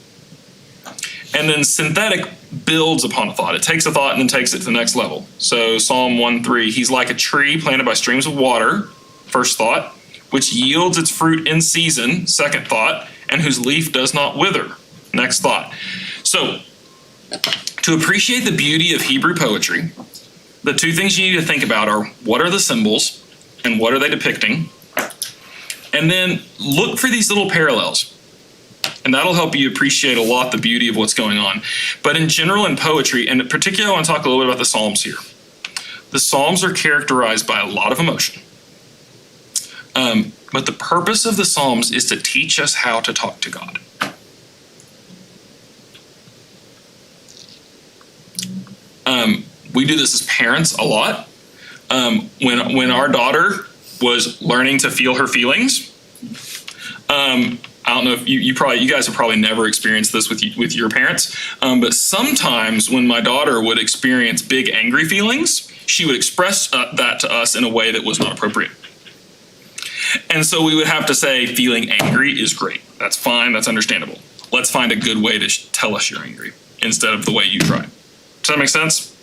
And then synthetic builds upon a thought. It takes a thought and then takes it to the next level. So Psalm 1:3, he's like a tree planted by streams of water, first thought, which yields its fruit in season, second thought, and whose leaf does not wither, next thought. So to appreciate the beauty of Hebrew poetry, the two things you need to think about are what are the symbols and what are they depicting? And then look for these little parallels. And that'll help you appreciate a lot the beauty of what's going on. But in general, in poetry, and particularly I want to talk a little bit about the Psalms here. The Psalms are characterized by a lot of emotion. But the purpose of the Psalms is to teach us how to talk to God. We do this as parents a lot. When our daughter was learning to feel her feelings, I don't know if you guys have probably never experienced this with your parents, but sometimes when my daughter would experience big angry feelings, she would express that to us in a way that was not appropriate. And so we would have to say, feeling angry is great. That's fine. That's understandable. Let's find a good way to tell us you're angry instead of the way you try. Does that make sense?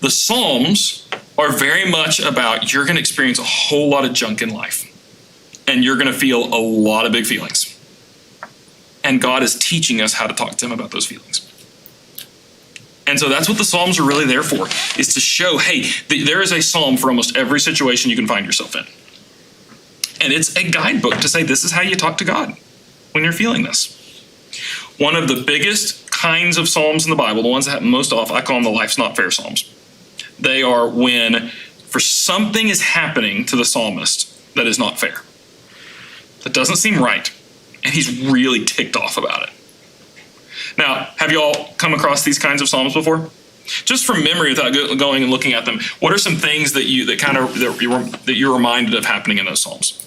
The Psalms are very much about you're going to experience a whole lot of junk in life. And you're going to feel a lot of big feelings. And God is teaching us how to talk to him about those feelings. And so that's what the Psalms are really there for, is to show, hey, there is a psalm for almost every situation you can find yourself in. And it's a guidebook to say, this is how you talk to God when you're feeling this. One of the biggest kinds of Psalms in the Bible, the ones that happen most often, I call them the Life's Not Fair Psalms. They are when for something is happening to the psalmist that is not fair. That doesn't seem right. And he's really ticked off about it. Now, have you all come across these kinds of Psalms before? Just from memory, without going and looking at them, what are some things that you're reminded of happening in those Psalms?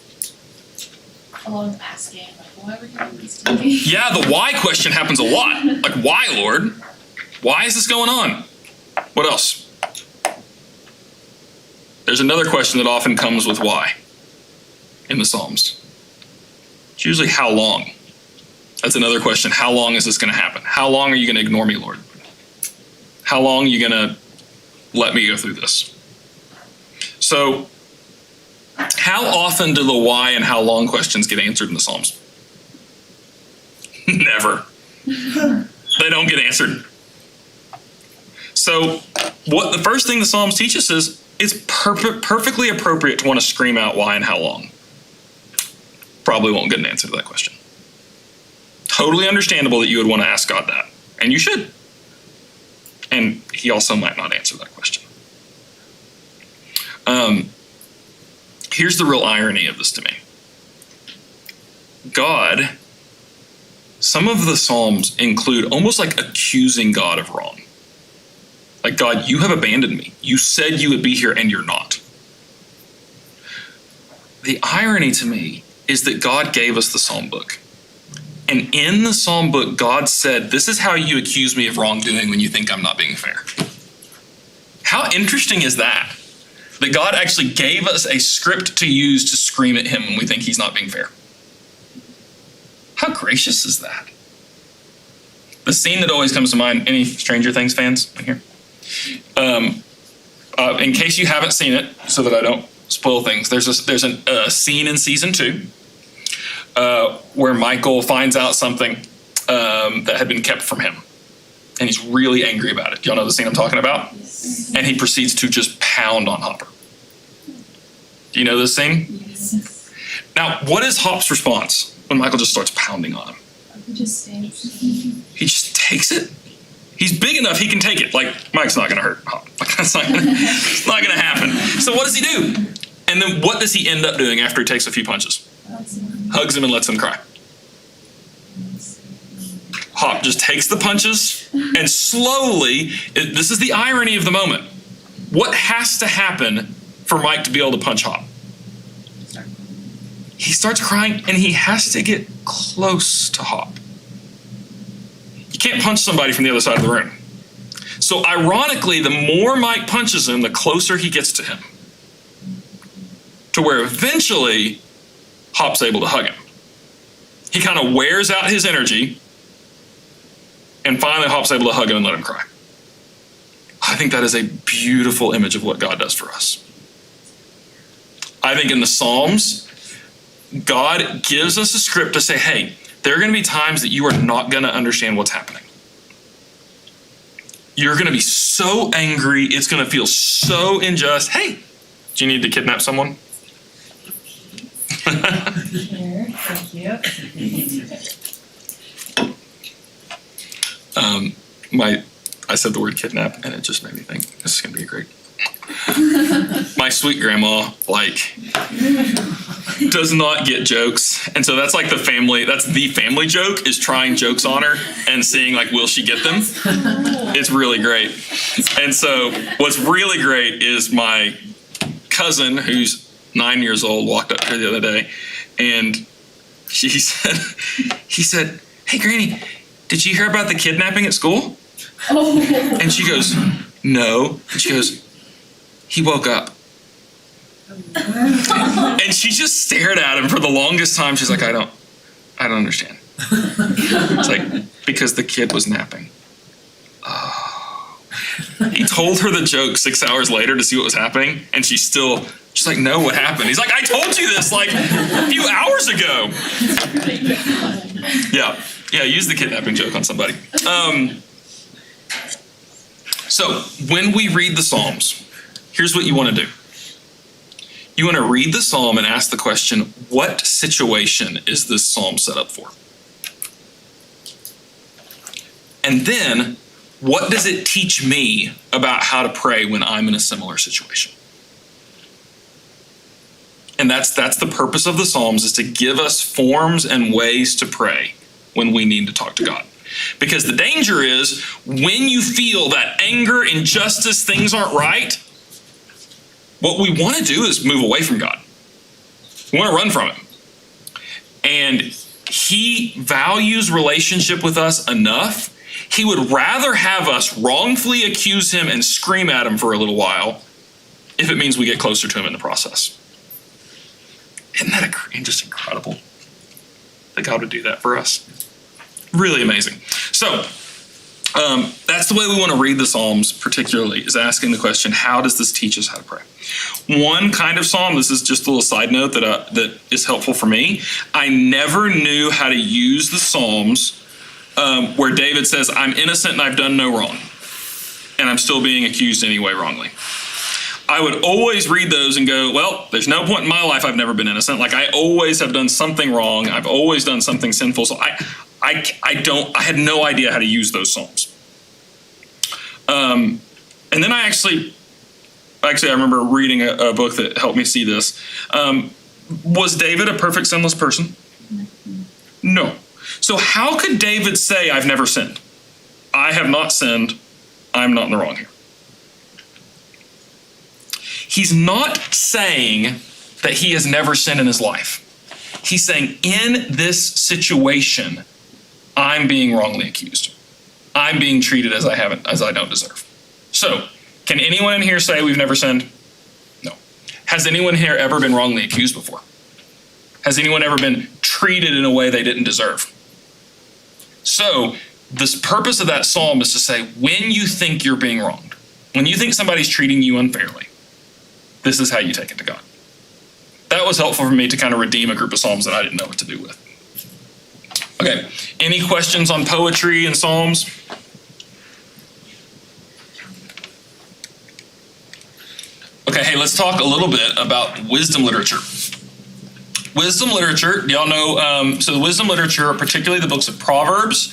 A lot of asking, like, why would you do this to me? Yeah, the why question happens a lot. Like, why, Lord? Why is this going on? What else? There's another question that often comes with why in the Psalms. It's usually how long. That's another question. How long is this going to happen? How long are you going to ignore me, Lord? How long are you going to let me go through this? So, how often do the why and how long questions get answered in the Psalms? Never. They don't get answered. So, what the first thing the Psalms teach us is it's perfectly appropriate to want to scream out why and how long. Probably won't get an answer to that question. Totally understandable that you would want to ask God that, and you should. And he also might not answer that question. Here's the real irony of this to me. God, some of the Psalms include almost like accusing God of wrong. Like, God, you have abandoned me. You said you would be here and you're not. The irony to me is that God gave us the Psalm book. And in the Psalm book, God said, this is how you accuse me of wrongdoing when you think I'm not being fair. How interesting is that? That God actually gave us a script to use to scream at him when we think he's not being fair. How gracious is that? The scene that always comes to mind, any Stranger Things fans in here? In case you haven't seen it, so that I don't spoil things, there's a scene in season 2 where Michael finds out something that had been kept from him. And he's really angry about it. Y'all know the scene I'm talking about? Yes. And he proceeds to just pound on Hopper. Do you know this scene? Yes. Now, what is Hop's response when Michael just starts pounding on him? He just stands. He just takes it. He's big enough he can take it. Like, Mike's not going to hurt Hop. Like, it's not going to happen. So what does he do? And then what does he end up doing after he takes a few punches? Hugs him and lets him cry. Hop just takes the punches and slowly, this is the irony of the moment. What has to happen for Mike to be able to punch Hop? He starts crying and he has to get close to Hop. You can't punch somebody from the other side of the room. So ironically, the more Mike punches him, the closer he gets to him. To where eventually Hop's able to hug him. He kind of wears out his energy, and finally Hop's able to hug him and let him cry. I think that is a beautiful image of what God does for us. I think in the Psalms, God gives us a script to say, hey, there are going to be times that you are not going to understand what's happening. You're going to be so angry, it's going to feel so unjust. Hey, do you need to kidnap someone? Here, thank you. I said the word kidnap, and it just made me think this is gonna be great. My sweet grandma, does not get jokes, and so that's like the family joke is trying jokes on her and seeing will she get them. It's really great. And so what's really great is my cousin, who's 9 years old, walked up here the other day, and he said, "Hey Granny, did you hear about the kidnapping at school?" And she goes, "No." And she goes, "He woke up." And she just stared at him for the longest time. She's like, I don't understand. It's because the kid was napping. Oh. He told her the joke 6 hours later to see what was happening, and she's like, "No, what happened?" He's like, "I told you this a few hours ago." Yeah, use the kidnapping joke on somebody. So when we read the Psalms, here's what you want to do. You want to read the Psalm and ask the question, what situation is this Psalm set up for? And then, what does it teach me about how to pray when I'm in a similar situation? And that's the purpose of the Psalms, is to give us forms and ways to pray when we need to talk to God. Because the danger is, when you feel that anger, injustice, things aren't right, what we want to do is move away from God. We want to run from Him. And He values relationship with us enough. He would rather have us wrongfully accuse Him and scream at Him for a little while if it means we get closer to Him in the process. Isn't that just incredible that God would do that for us? Really amazing. So that's the way we want to read the Psalms, particularly, is asking the question, how does this teach us how to pray? One kind of psalm, this is just a little side note that is helpful for me. I never knew how to use the Psalms where David says, "I'm innocent and I've done no wrong, and I'm still being accused anyway wrongly." I would always read those and go, well, there's no point in my life I've never been innocent. I always have done something wrong. I've always done something sinful. So I had no idea how to use those psalms. And then I remember reading a book that helped me see this. Was David a perfect sinless person? No. So how could David say, "I've never sinned"? I have not sinned. I'm not in the wrong here. He's not saying that he has never sinned in his life. He's saying, in this situation, I'm being wrongly accused. I'm being treated as I don't deserve. So, can anyone in here say we've never sinned? No. Has anyone here ever been wrongly accused before? Has anyone ever been treated in a way they didn't deserve? So, the purpose of that psalm is to say, when you think you're being wronged, when you think somebody's treating you unfairly, this is how you take it to God. That was helpful for me to kind of redeem a group of psalms that I didn't know what to do with. Okay, any questions on poetry and psalms? Okay, hey, let's talk a little bit about wisdom literature. Wisdom literature, y'all know, so the wisdom literature are particularly the books of Proverbs,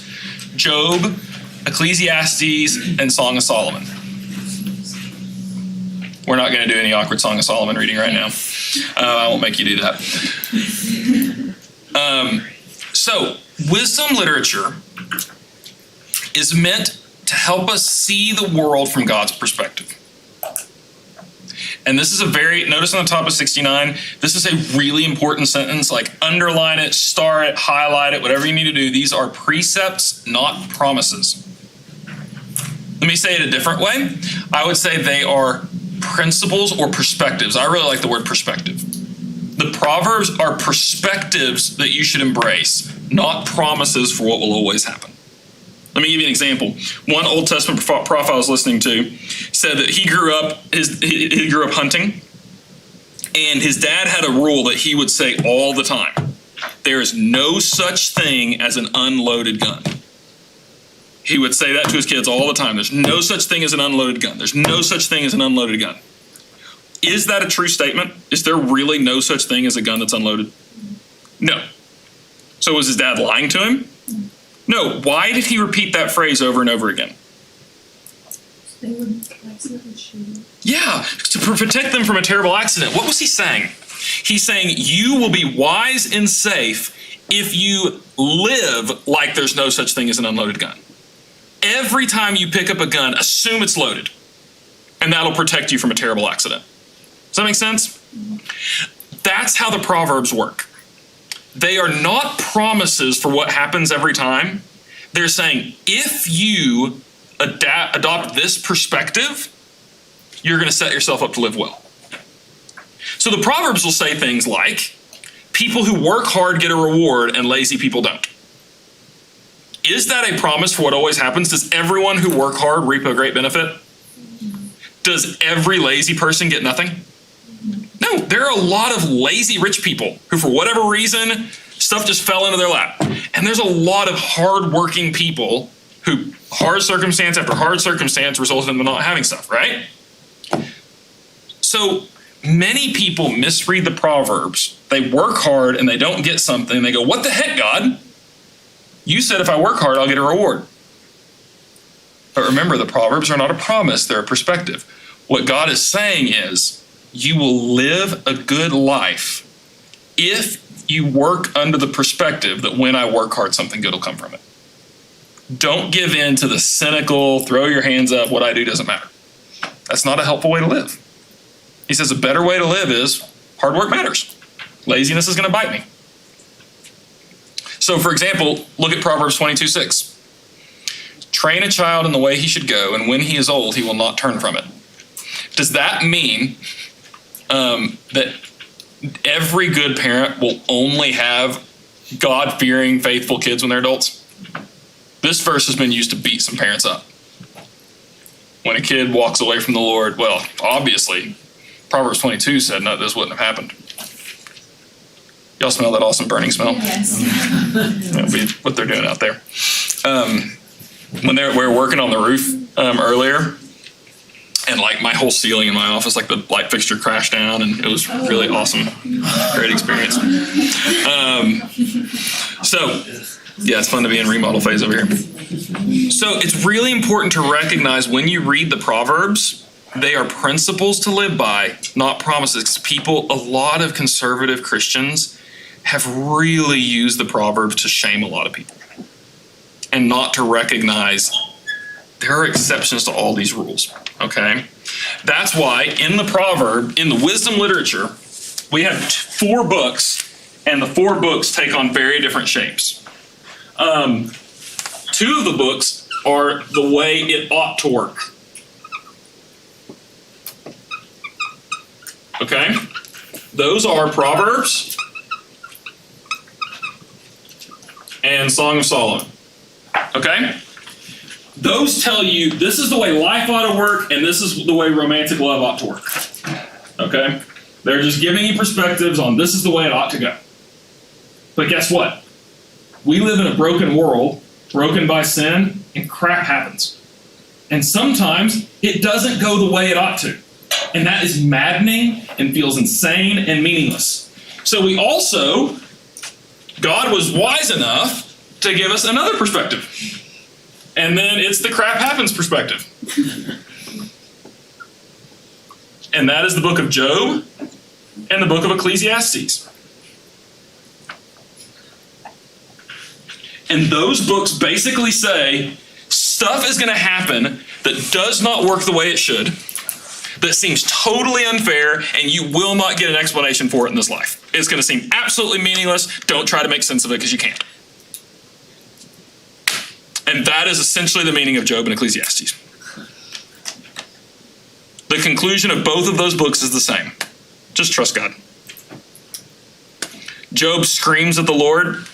Job, Ecclesiastes, and Song of Solomon. We're not going to do any awkward Song of Solomon reading right now. I won't make you do that. So, wisdom literature is meant to help us see the world from God's perspective. And this is notice on the top of 69, this is a really important sentence, underline it, star it, highlight it, whatever you need to do. These are precepts, not promises. Let me say it a different way. I would say they are principles or perspectives. I really like the word perspective. The Proverbs are perspectives that you should embrace, not promises for what will always happen. Let me give you an example. One Old Testament prophet I was listening to said that he grew up hunting, and his dad had a rule that he would say all the time: there is no such thing as an unloaded gun. He would say that to his kids all the time. There's no such thing as an unloaded gun. There's no such thing as an unloaded gun. Is that a true statement? Is there really no such thing as a gun that's unloaded? No. So was his dad lying to him? No. Why did he repeat that phrase over and over again? They would accidentally shoot. Yeah, to protect them from a terrible accident. What was he saying? He's saying you will be wise and safe if you live like there's no such thing as an unloaded gun. Every time you pick up a gun, assume it's loaded, and that'll protect you from a terrible accident. Does that make sense? That's how the Proverbs work. They are not promises for what happens every time. They're saying, if you adopt this perspective, you're going to set yourself up to live well. So the Proverbs will say things like, people who work hard get a reward and lazy people don't. Is that a promise for what always happens? Does everyone who work hard reap a great benefit? Does every lazy person get nothing? No, there are a lot of lazy rich people who, for whatever reason, stuff just fell into their lap. And there's a lot of hardworking people who, hard circumstance after hard circumstance, resulted in them not having stuff, right? So many people misread the Proverbs. They work hard and they don't get something. They go, what the heck, God? You said if I work hard, I'll get a reward. But remember, the Proverbs are not a promise, they're a perspective. What God is saying is, you will live a good life if you work under the perspective that when I work hard, something good will come from it. Don't give in to the cynical, throw your hands up, what I do doesn't matter. That's not a helpful way to live. He says a better way to live is hard work matters. Laziness is going to bite me. So for example, look at Proverbs 22:6. Train a child in the way he should go, and when he is old, he will not turn from it. Does that mean that every good parent will only have God-fearing, faithful kids when they're adults? This verse has been used to beat some parents up. When a kid walks away from the Lord, well, obviously, Proverbs 22 said no, this wouldn't have happened. Y'all smell that awesome burning smell? Yes. That'll be what they're doing out there. When we were working on the roof earlier, and like my whole ceiling in my office, like the light fixture crashed down, and it was really awesome. Great experience. So, yeah, it's fun to be in remodel phase over here. So it's really important to recognize when you read the Proverbs, they are principles to live by, not promises. People, a lot of conservative Christians have really used the Proverbs to shame a lot of people and not to recognize there are exceptions to all these rules, okay? That's why in the proverb, in the wisdom literature, we have 4 books, and the 4 books take on very different shapes. 2 of the books are the way it ought to work. Okay? Those are Proverbs and Song of Solomon. Okay? Those tell you this is the way life ought to work, and this is the way romantic love ought to work. Okay? They're just giving you perspectives on this is the way it ought to go. But guess what? We live in a broken world, broken by sin, and crap happens. And sometimes it doesn't go the way it ought to. And that is maddening and feels insane and meaningless. So we also, God was wise enough to give us another perspective. And then it's the crap happens perspective. And that is the book of Job and the book of Ecclesiastes. And those books basically say stuff is going to happen that does not work the way it should, that seems totally unfair, and you will not get an explanation for it in this life. It's going to seem absolutely meaningless. Don't try to make sense of it because you can't. And that is essentially the meaning of Job and Ecclesiastes. The conclusion of both of those books is the same. Just trust God. Job screams at the Lord.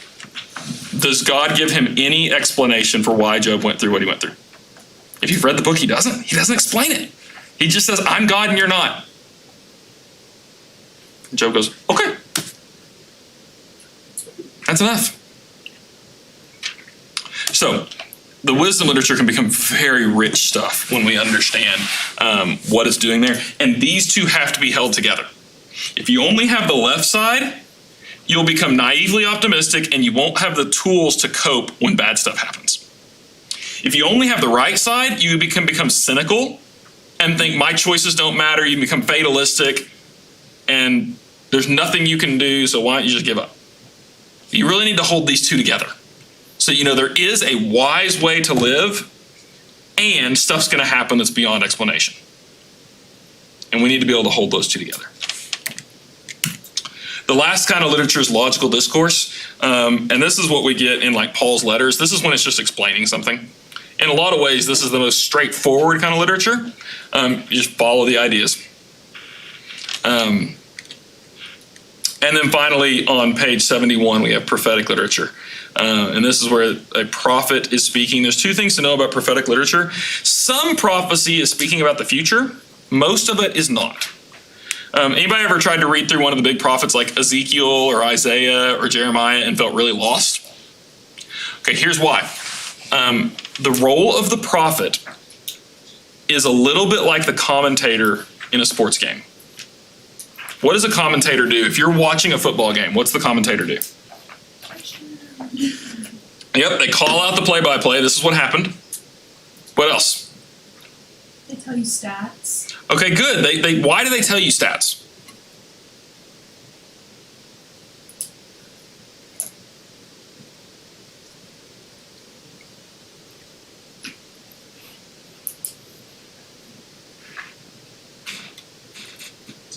Does God give him any explanation for why Job went through what he went through? If you've read the book, he doesn't. He doesn't explain it. He just says, I'm God and you're not. And Job goes, okay. That's enough. So, the wisdom literature can become very rich stuff when we understand what it's doing there. And these two have to be held together. If you only have the left side, you'll become naively optimistic and you won't have the tools to cope when bad stuff happens. If you only have the right side, you can become cynical and think my choices don't matter. You become fatalistic and there's nothing you can do, so why don't you just give up? You really need to hold these two together. So there is a wise way to live, and stuff's going to happen that's beyond explanation. And we need to be able to hold those two together. The last kind of literature is logical discourse. And this is what we get in like Paul's letters. This is when it's just explaining something. In a lot of ways, this is the most straightforward kind of literature. You just follow the ideas. And then finally, on page 71, we have prophetic literature. And this is where a prophet is speaking. There's two things to know about prophetic literature. Some prophecy is speaking about the future. Most of it is not. Anybody ever tried to read through one of the big prophets like Ezekiel or Isaiah or Jeremiah and felt really lost? Okay, here's why. The role of the prophet is a little bit like the commentator in a sports game. What does a commentator do? If you're watching a football game, what's the commentator do? Yep, they call out the play-by-play. This is what happened. What else? They tell you stats. Okay, good. Why do they tell you stats?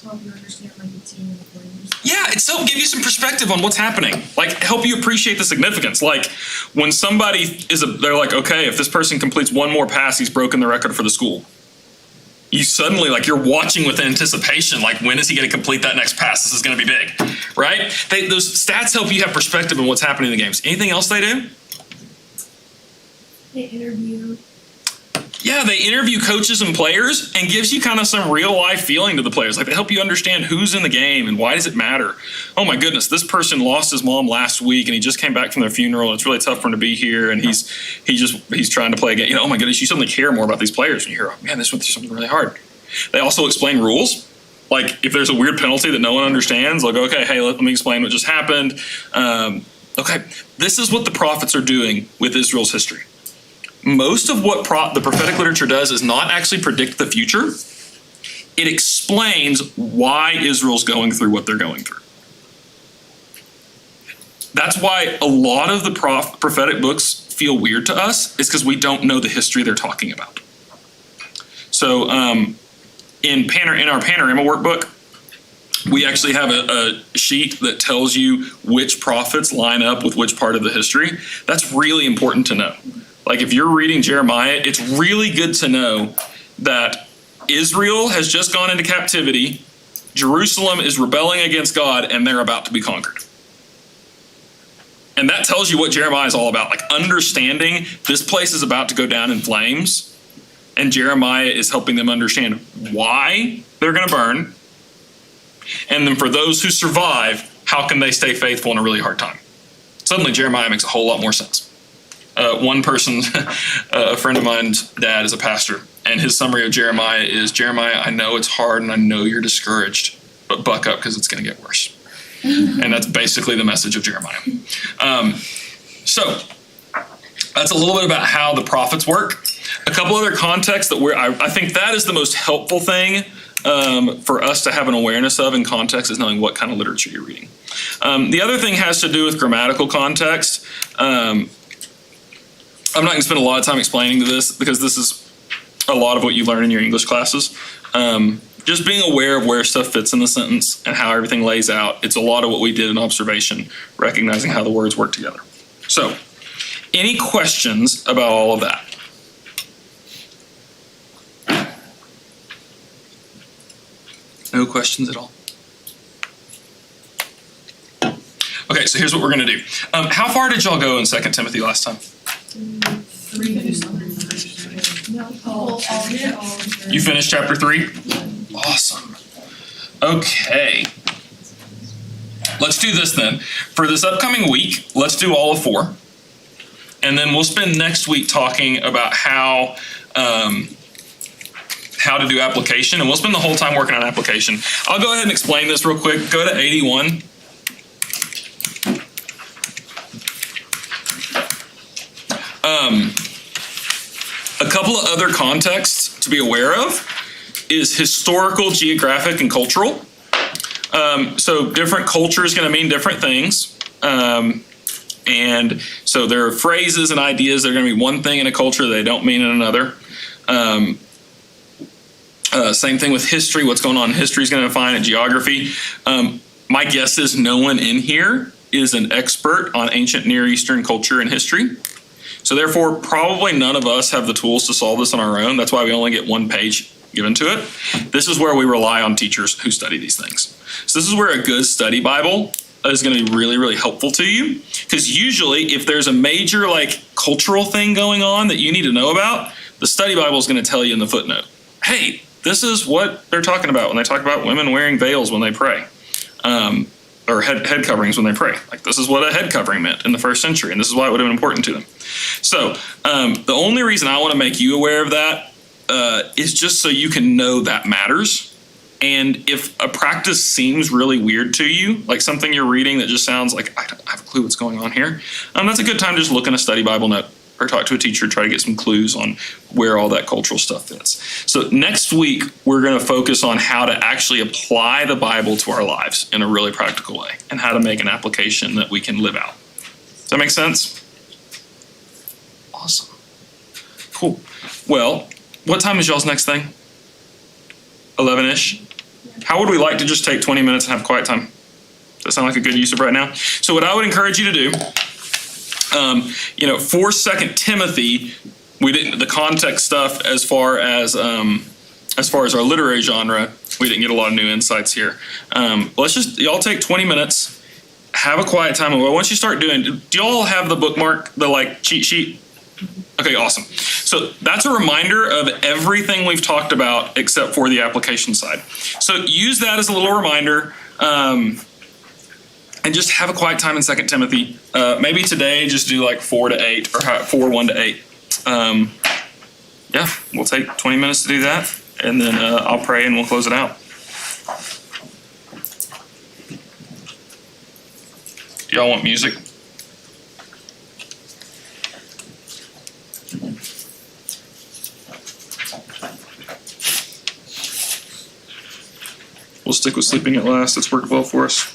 Help you understand like the team and the players. Yeah, it's to give you some perspective on what's happening. Like, help you appreciate the significance. Like, when somebody they're like, okay, if this person completes one more pass, he's broken the record for the school. You suddenly, like, you're watching with anticipation, like, when is he going to complete that next pass? This is going to be big, right? Those stats help you have perspective on what's happening in the games. Anything else they do? They interview. Yeah, they interview coaches and players and gives you kind of some real life feeling to the players. Like, they help you understand who's in the game and why does it matter. Oh my goodness, this person lost his mom last week and he just came back from their funeral and it's really tough for him to be here and he's trying to play a game. Oh my goodness, you suddenly care more about these players when you hear, oh man, this went through something really hard. They also explain rules. Like, if there's a weird penalty that no one understands, they'll go, okay, hey, let me explain what just happened. Okay, this is what the prophets are doing with Israel's history. Most of what the prophetic literature does is not actually predict the future. It explains why Israel's going through what they're going through. That's why a lot of the prophetic books feel weird to us, is because we don't know the history they're talking about. So in our Panorama workbook, we actually have a sheet that tells you which prophets line up with which part of the history. That's really important to know. Like, if you're reading Jeremiah, it's really good to know that Israel has just gone into captivity, Jerusalem is rebelling against God, and they're about to be conquered. And that tells you what Jeremiah is all about, like understanding this place is about to go down in flames, and Jeremiah is helping them understand why they're going to burn. And then for those who survive, how can they stay faithful in a really hard time? Suddenly, Jeremiah makes a whole lot more sense. One person, a friend of mine's dad is a pastor, and his summary of Jeremiah is, Jeremiah, I know it's hard and I know you're discouraged, but buck up because it's going to get worse. And that's basically the message of Jeremiah. So that's a little bit about how the prophets work. A couple other contexts that I think that is the most helpful thing for us to have an awareness of in context, is knowing what kind of literature you're reading. The other thing has to do with grammatical context. I'm not going to spend a lot of time explaining this because this is a lot of what you learn in your English classes. Just being aware of where stuff fits in the sentence and how everything lays out. It's a lot of what we did in observation, recognizing how the words work together. So, any questions about all of that? No questions at all? Okay, so here's what we're going to do. How far did y'all go in 2 Timothy last time? 3. You finished chapter 3? Awesome. Okay. Let's do this then. For this upcoming week, let's do all of 4. And then we'll spend next week talking about how to do application. And we'll spend the whole time working on application. I'll go ahead and explain this real quick. Go to 81. A couple of other contexts to be aware of is historical, geographic, and cultural. So different culture is going to mean different things. And so there are phrases and ideas that are going to be one thing in a culture they don't mean in another. Same thing with history. What's going on in history is going to define it. Geography. My guess is no one in here is an expert on ancient Near Eastern culture and history. So therefore, probably none of us have the tools to solve this on our own. That's why we only get one page given to it. This is where we rely on teachers who study these things. So this is where a good study Bible is going to be really, really helpful to you. Because usually if there's a major like cultural thing going on that you need to know about, the study Bible is going to tell you in the footnote, hey, this is what they're talking about when they talk about women wearing veils when they pray. Or head coverings when they pray. Like this is what a head covering meant in the first century, and this is why it would have been important to them. So the only reason I want to make you aware of that is just so you can know that matters. And if a practice seems really weird to you, like something you're reading that just sounds like I don't have a clue what's going on here, that's a good time to just look in a study Bible note or talk to a teacher, try to get some clues on where all that cultural stuff fits. So next week, we're going to focus on how to actually apply the Bible to our lives in a really practical way and how to make an application that we can live out. Does that make sense? Awesome. Cool. Well, what time is y'all's next thing? 11-ish? How would we like to just take 20 minutes and have quiet time? Does that sound like a good use of right now? So what I would encourage you to do, for 2 Timothy, we didn't the context stuff as far as our literary genre, we didn't get a lot of new insights here. Let's just y'all take 20 minutes, have a quiet time. And once you start doing, do y'all have the bookmark, the like cheat sheet? Okay, awesome. So that's a reminder of everything we've talked about except for the application side. So use that as a little reminder. And just have a quiet time in 2 Timothy. Maybe today just do like 4 to 8 or 4, 1 to 8. We'll take 20 minutes to do that, and then I'll pray and we'll close it out. Do y'all want music? We'll stick with Sleeping at Last. It's worked well for us.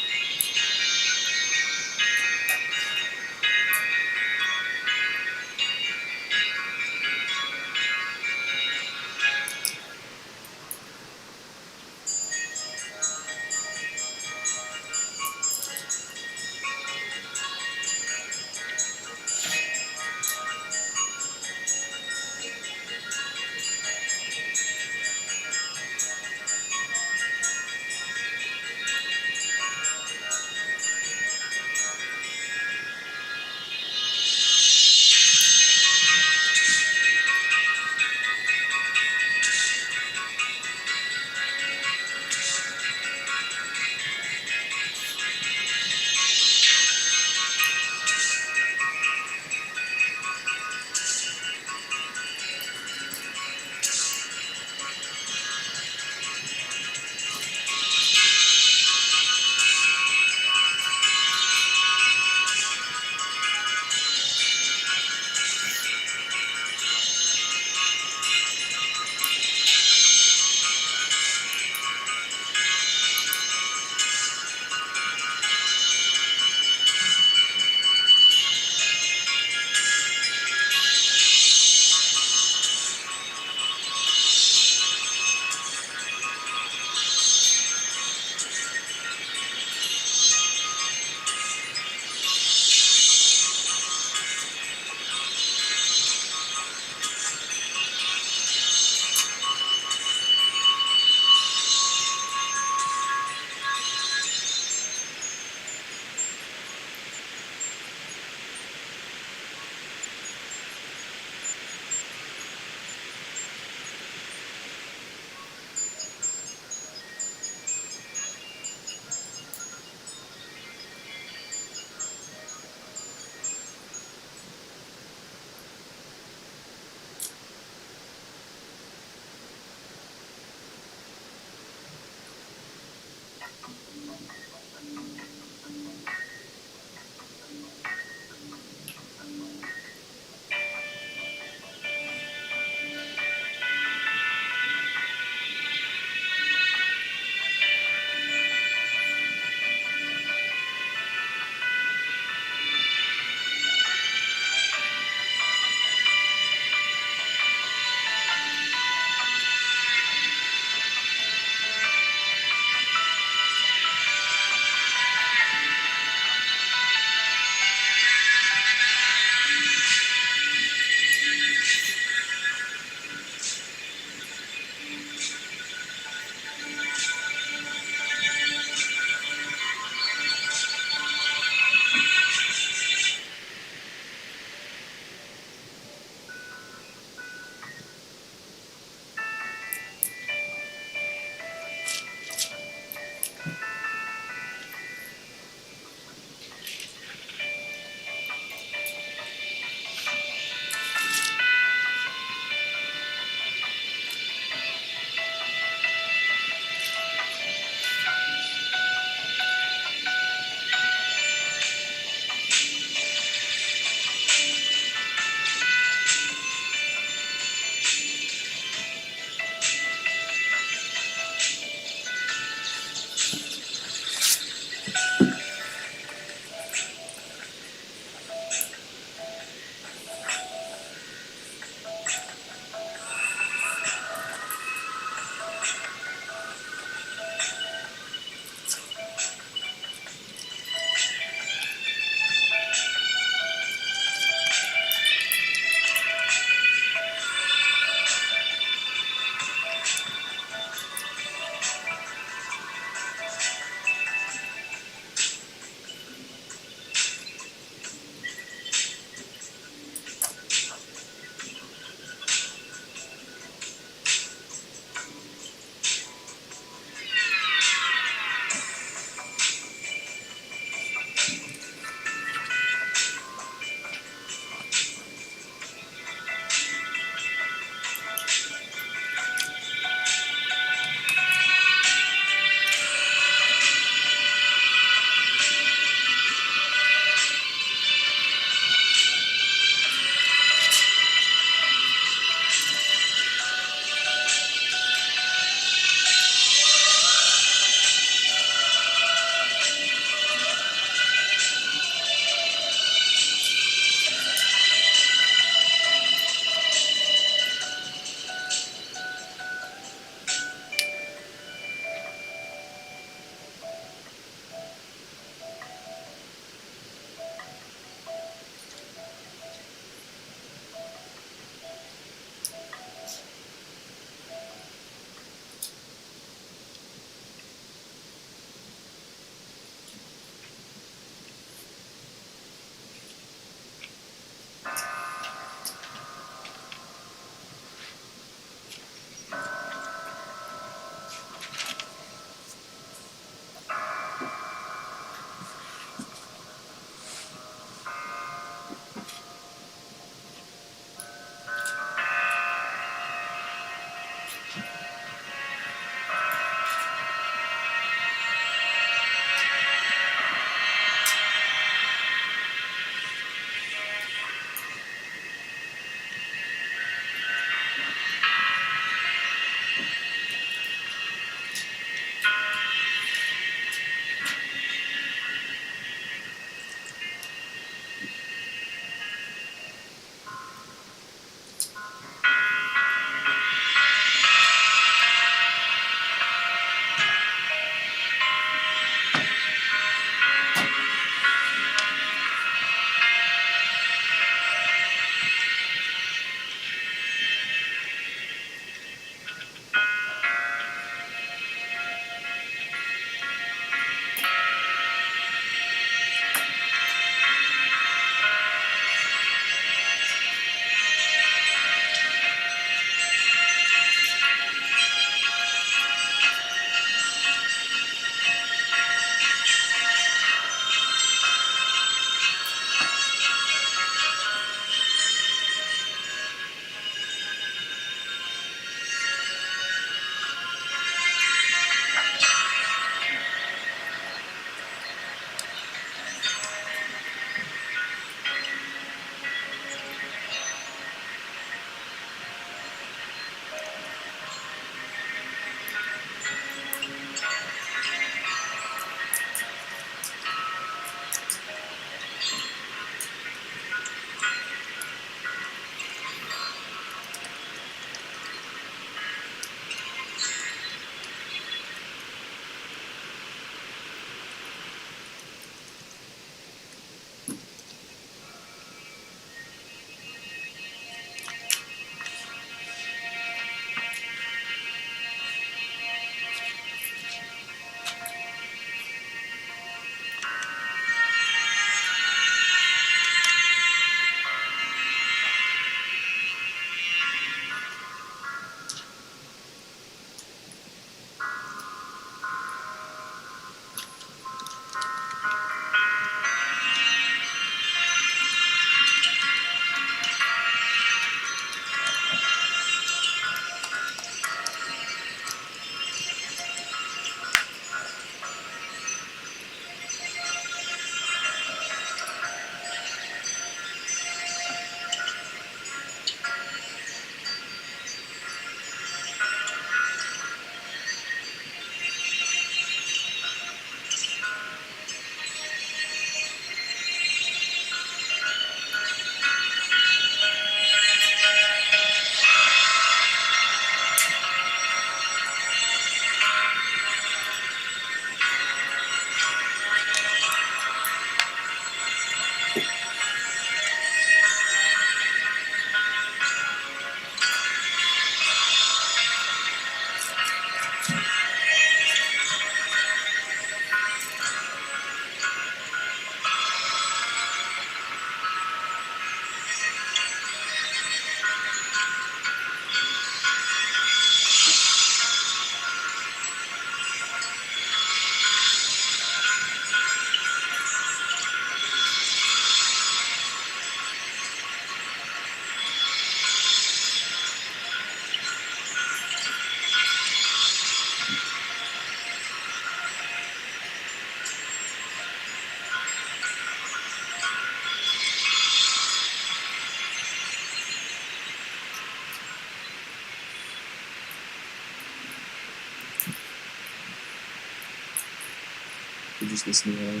just listen to what I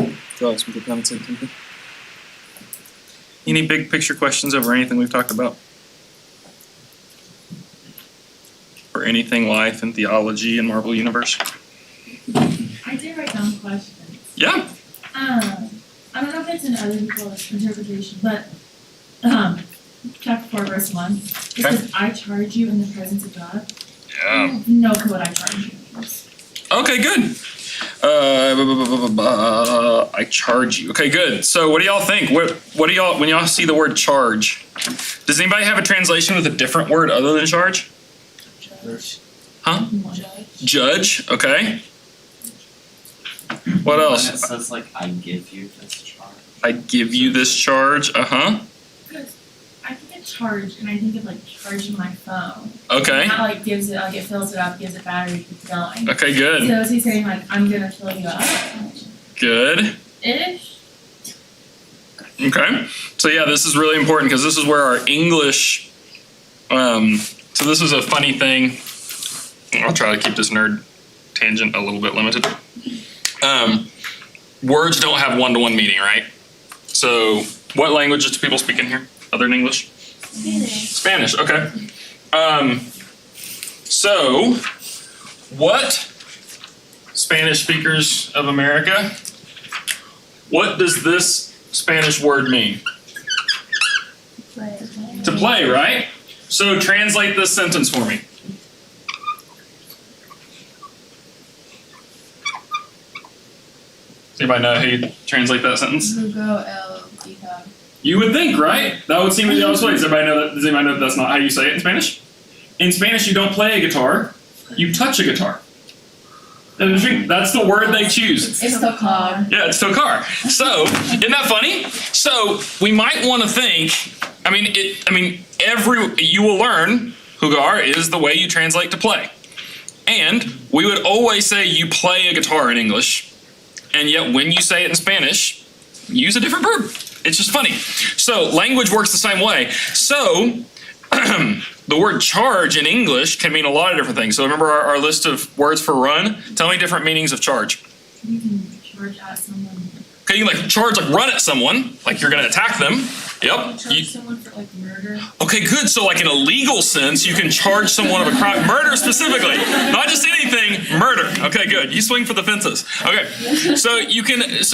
do. Draw some good comments in. Any big picture questions over anything we've talked about? Or anything life and theology and Marvel Universe? I did write down questions. Yeah. I don't know if it's in other people's interpretation, but chapter 4, verse 1. It says, I charge you in the presence of God. Yeah. I have no clue what I charge you means. Okay, good. I charge you. Okay, good. So what do y'all think? What do y'all, when y'all see the word charge, does anybody have a translation with a different word other than charge? Huh? Judge. Okay. What else? It says like, I give you this charge. I give you this charge. Uh-huh. Because I think of charge and I think of like charging my phone. Okay. And that like gives it, like it fills it up, gives it battery, keeps going. Okay, good. So is he saying like, I'm gonna fill you up? Good. Ish. Okay. So yeah, this is really important because this is where our English, so this is a funny thing. I'll try to keep this nerd tangent a little bit limited. Words don't have one-to-one meaning, right? So what languages do people speak in here other than English? Spanish, okay. So what, Spanish speakers of America, what does this Spanish word mean? To play, right? So translate this sentence for me. Does anybody know how you translate that sentence? Jugo el guitar. You would think, right? That would seem the obvious way. Does anybody know that? Does anybody know that that's not how you say it in Spanish? In Spanish, you don't play a guitar, you touch a guitar. That's the word they choose. It's tocar. Yeah, it's tocar. So, isn't that funny? So, we might want to think, you will learn, jugar is the way you translate to play. And we would always say you play a guitar in English, and yet when you say it in Spanish, use a different verb. It's just funny. So, language works the same way. So, the word charge in English can mean a lot of different things. So remember our list of words for run? Tell me different meanings of charge. You can charge at someone. Okay, you can charge, run at someone, like you're going to attack them. Yep. Charge someone for murder. Okay, good. So in a legal sense, you can charge someone of a crime. Murder specifically. Not just anything, murder. Okay, good. You swing for the fences. Okay. So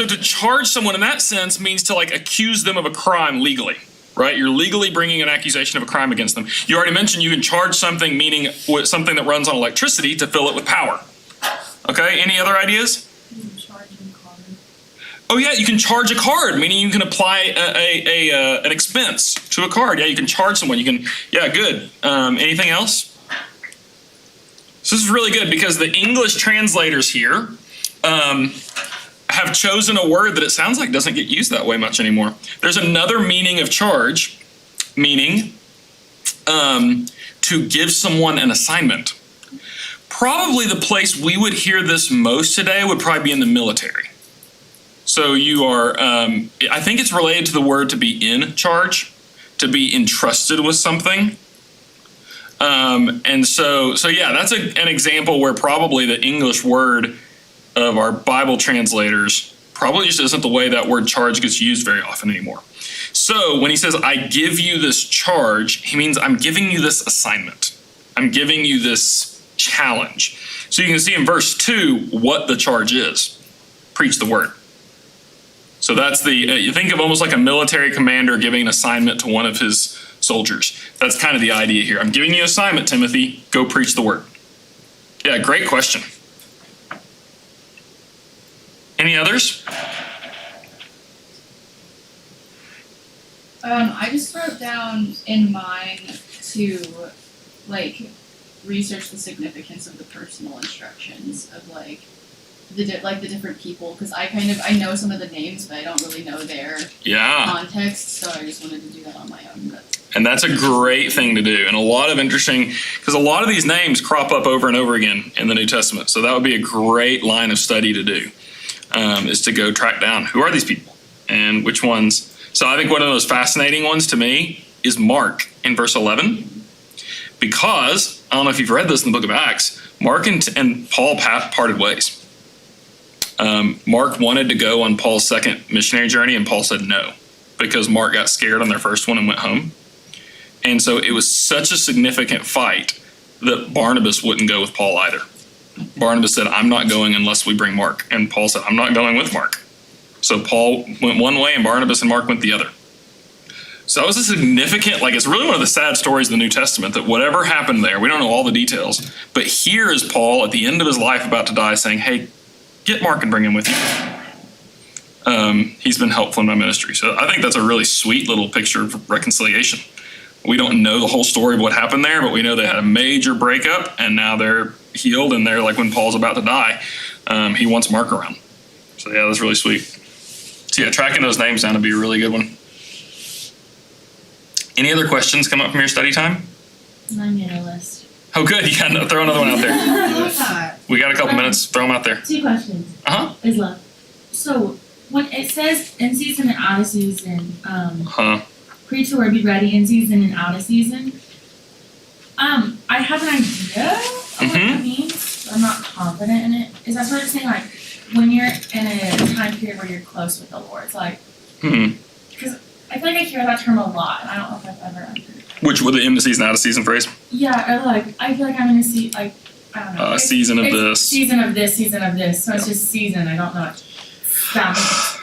to charge someone in that sense means to accuse them of a crime legally. Right? You're legally bringing an accusation of a crime against them. You already mentioned you can charge something, meaning something that runs on electricity, to fill it with power. Okay, any other ideas? Oh yeah, you can charge a card, meaning you can apply an expense to a card. Yeah, you can charge someone. You can, yeah, good. Anything else? So this is really good because the English translators here have chosen a word that it sounds like doesn't get used that way much anymore. There's another meaning of charge, meaning to give someone an assignment. Probably the place we would hear this most today would probably be in the military. So you are, I think it's related to the word to be in charge, to be entrusted with something. And so yeah, that's an example where probably the English word of our Bible translators probably just isn't the way that word charge gets used very often anymore. So when he says, I give you this charge, he means I'm giving you this assignment. I'm giving you this challenge. So you can see in verse 2 what the charge is. Preach the word. So that's you think of almost like a military commander giving an assignment to one of his soldiers. That's kind of the idea here. I'm giving you an assignment, Timothy. Go preach the word. Yeah, great question. Any others? I just wrote down in mine to research the significance of the personal instructions of the different people, because I know some of the names, but I don't really know their context, so I just wanted to do that on my own. And that's a great thing to do, and a lot of interesting, because a lot of these names crop up over and over again in the New Testament, so that would be a great line of study to do. Is to go track down who are these people and which ones. So I think one of those fascinating ones to me is Mark in verse 11, because I don't know if you've read this in the book of Acts, Mark and Paul parted ways. Mark wanted to go on Paul's second missionary journey, and Paul said no, because Mark got scared on their first one and went home. And so it was such a significant fight that Barnabas wouldn't go with Paul either. Barnabas said, I'm not going unless we bring Mark. And Paul said, I'm not going with Mark. So Paul went one way and Barnabas and Mark went the other. So that was a significant, it's really one of the sad stories of the New Testament, that whatever happened there, we don't know all the details, but here is Paul at the end of his life about to die saying, hey, get Mark and bring him with you. He's been helpful in my ministry. So I think that's a really sweet little picture of reconciliation. We don't know the whole story of what happened there, but we know they had a major breakup and now they're healed, and they're like when Paul's about to die, he wants Mark around. So yeah, that's really sweet. So yeah, tracking those names down would be a really good one. Any other questions come up from your study time? I made a list. Oh, good. You got throw another one out there. I love that. We got a couple minutes. Throw them out there. 2 questions. Is love. So when it says in season and out of season, preach the word, be ready in season and out of season. I have an idea of what that means. I'm not confident in it. Is that sort of saying when you're in a time period where you're close with the Lord? It's because I feel like I hear that term a lot, and I don't know if I've ever understood. Which with the in the season, out of season phrase? Yeah, or I feel like I'm in a I don't know. Season of this. Season of this, season of this. So it's just season. I don't know what that means.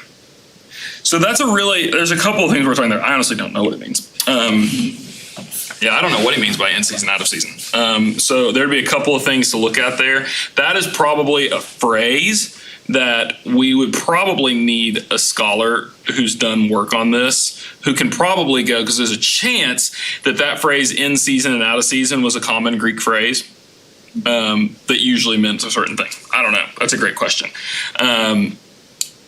So that's there's a couple of things we're talking there. I honestly don't know what it means. I don't know what he means by in season, out of season. So there'd be a couple of things to look at there. That is probably a phrase that we would probably need a scholar who's done work on this, who can probably go, because there's a chance that phrase in season and out of season was a common Greek phrase that usually meant a certain thing. I don't know. That's a great question.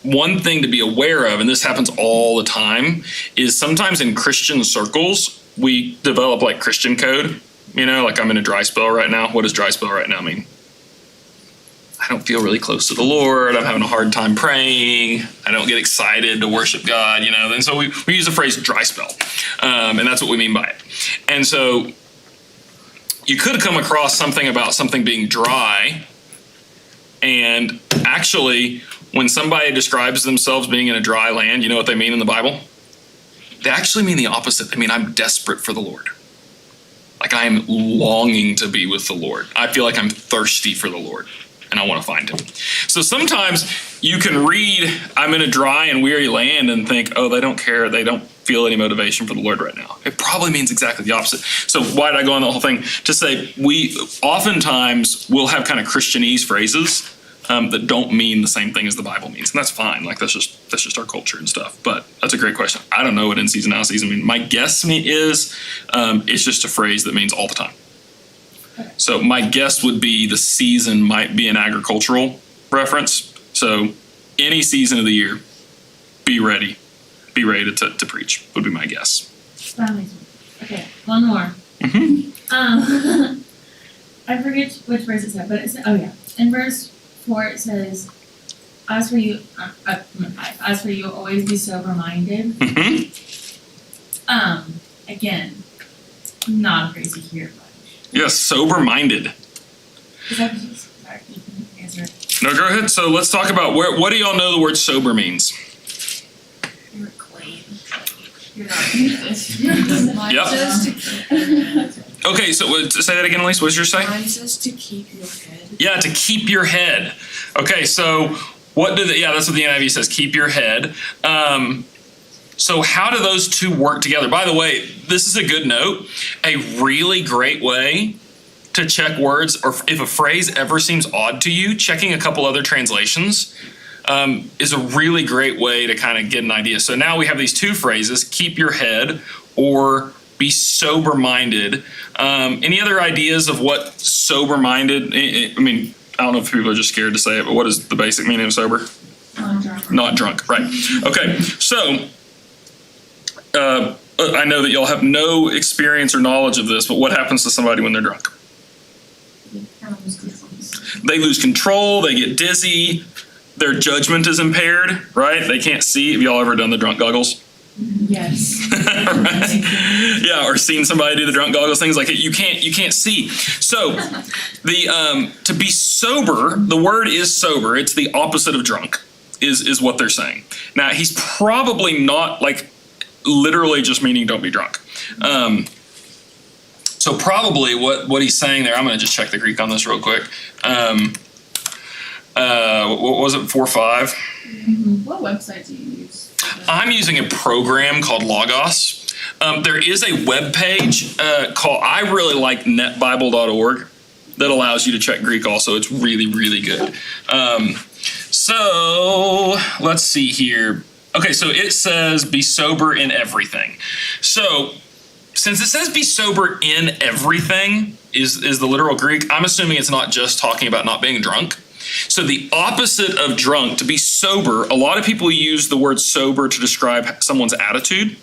One thing to be aware of, and this happens all the time, is sometimes in Christian circles, we develop Christian code. I'm in a dry spell right now. What does dry spell right now mean? I don't feel really close to the Lord. I'm having a hard time praying. I don't get excited to worship God, And so we use the phrase dry spell. And that's what we mean by it. And so you could come across something about something being dry. And actually, when somebody describes themselves being in a dry land, you know what they mean in the Bible? They actually mean the opposite. They mean I'm desperate for the Lord. I am longing to be with the Lord. I feel like I'm thirsty for the Lord. And I want to find him. So sometimes you can read, I'm in a dry and weary land, and think, oh, they don't care. They don't feel any motivation for the Lord right now. It probably means exactly the opposite. So why did I go on the whole thing? To say we oftentimes will have kind of Christianese phrases that don't mean the same thing as the Bible means. And that's fine. That's just our culture and stuff. But that's a great question. I don't know what in season, out of season means. My guess is it's just a phrase that means all the time. So my guess would be the season might be an agricultural reference. So any season of the year, be ready to preach would be my guess. Okay, one more. I forget which verse it said, but it said, in verse 4 it says, as for you, always be sober-minded. Again, not a phrase you hear much. Yes, sober-minded. Is that sorry, you can answer it. No, go ahead. So let's talk about what do y'all know the word sober means? You're clean. You're not Yep. Okay, so say that again, Elise. What did you say? Mine says to keep your head. Yeah, to keep your head. Okay, so that's what the NIV says, keep your head. So how do those two work together? By the way, this is a good note. A really great way to check words, or if a phrase ever seems odd to you, checking a couple other translations is a really great way to kind of get an idea. So now we have these two phrases, keep your head or be sober-minded. Any other ideas of what sober-minded, I mean, I don't know if people are just scared to say it, but what is the basic meaning of sober? Not drunk. Not drunk, right. Okay, so I know that y'all have no experience or knowledge of this, but what happens to somebody when they're drunk? They lose control, they get dizzy, their judgment is impaired, right? They can't see. Have y'all ever done the drunk goggles? Yes. Right? Yeah, or seen somebody do the drunk goggles things like you can't see. So the to be sober, the word is sober. It's the opposite of drunk, is what they're saying. Now he's probably not like literally just meaning don't be drunk. So probably what he's saying there, I'm going to just check the Greek on this real quick. What was it, 4:5? What website do you use? I'm using a program called Logos. There is a web page called, I really like netbible.org that allows you to check Greek also. It's really, really good. So let's see here. Okay, so it says be sober in everything. So since it says be sober in everything is the literal Greek, I'm assuming it's not just talking about not being drunk. So the opposite of drunk, to be sober, a lot of people use the word sober to describe someone's attitude.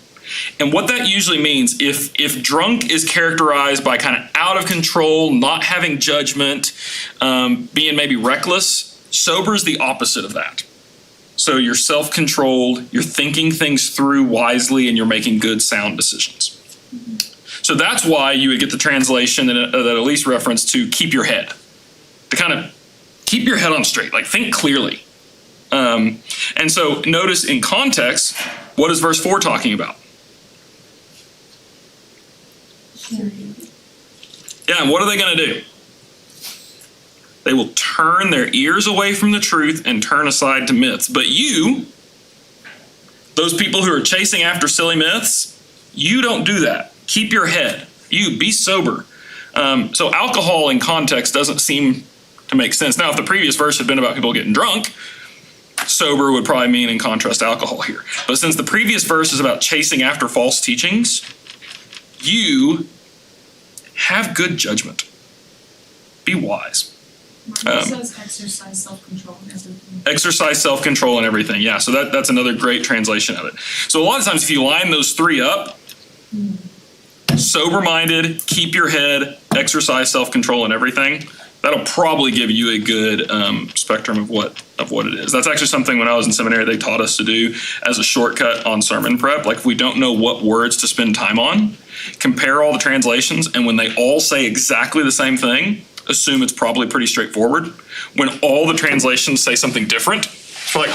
And what that usually means, if drunk is characterized by kind of out of control, not having judgment, being maybe reckless, sober is the opposite of that. So you're self-controlled, you're thinking things through wisely, and you're making good, sound decisions. So that's why you would get the translation that Elise referenced to keep your head. To kind of keep your head on straight, like think clearly. And so notice in context, what is verse 4 talking about? Yeah, and what are they going to do? They will turn their ears away from the truth and turn aside to myths. But you, those people who are chasing after silly myths, you don't do that. Keep your head. You be sober. So alcohol in context doesn't seem to make sense. Now, if the previous verse had been about people getting drunk, sober would probably mean in contrast to alcohol here. But since the previous verse is about chasing after false teachings, you have good judgment. Be wise. It says exercise self-control in everything. Exercise self-control in everything. Yeah, so that's another great translation of it. So a lot of times if you line those three up, sober-minded, keep your head, exercise self-control in everything, that'll probably give you a good spectrum of what it is. That's actually something when I was in seminary they taught us to do as a shortcut on sermon prep. Like if we don't know what words to spend time on, compare all the translations, and when they all say exactly the same thing, assume it's probably pretty straightforward. When all the translations say something different, we're like,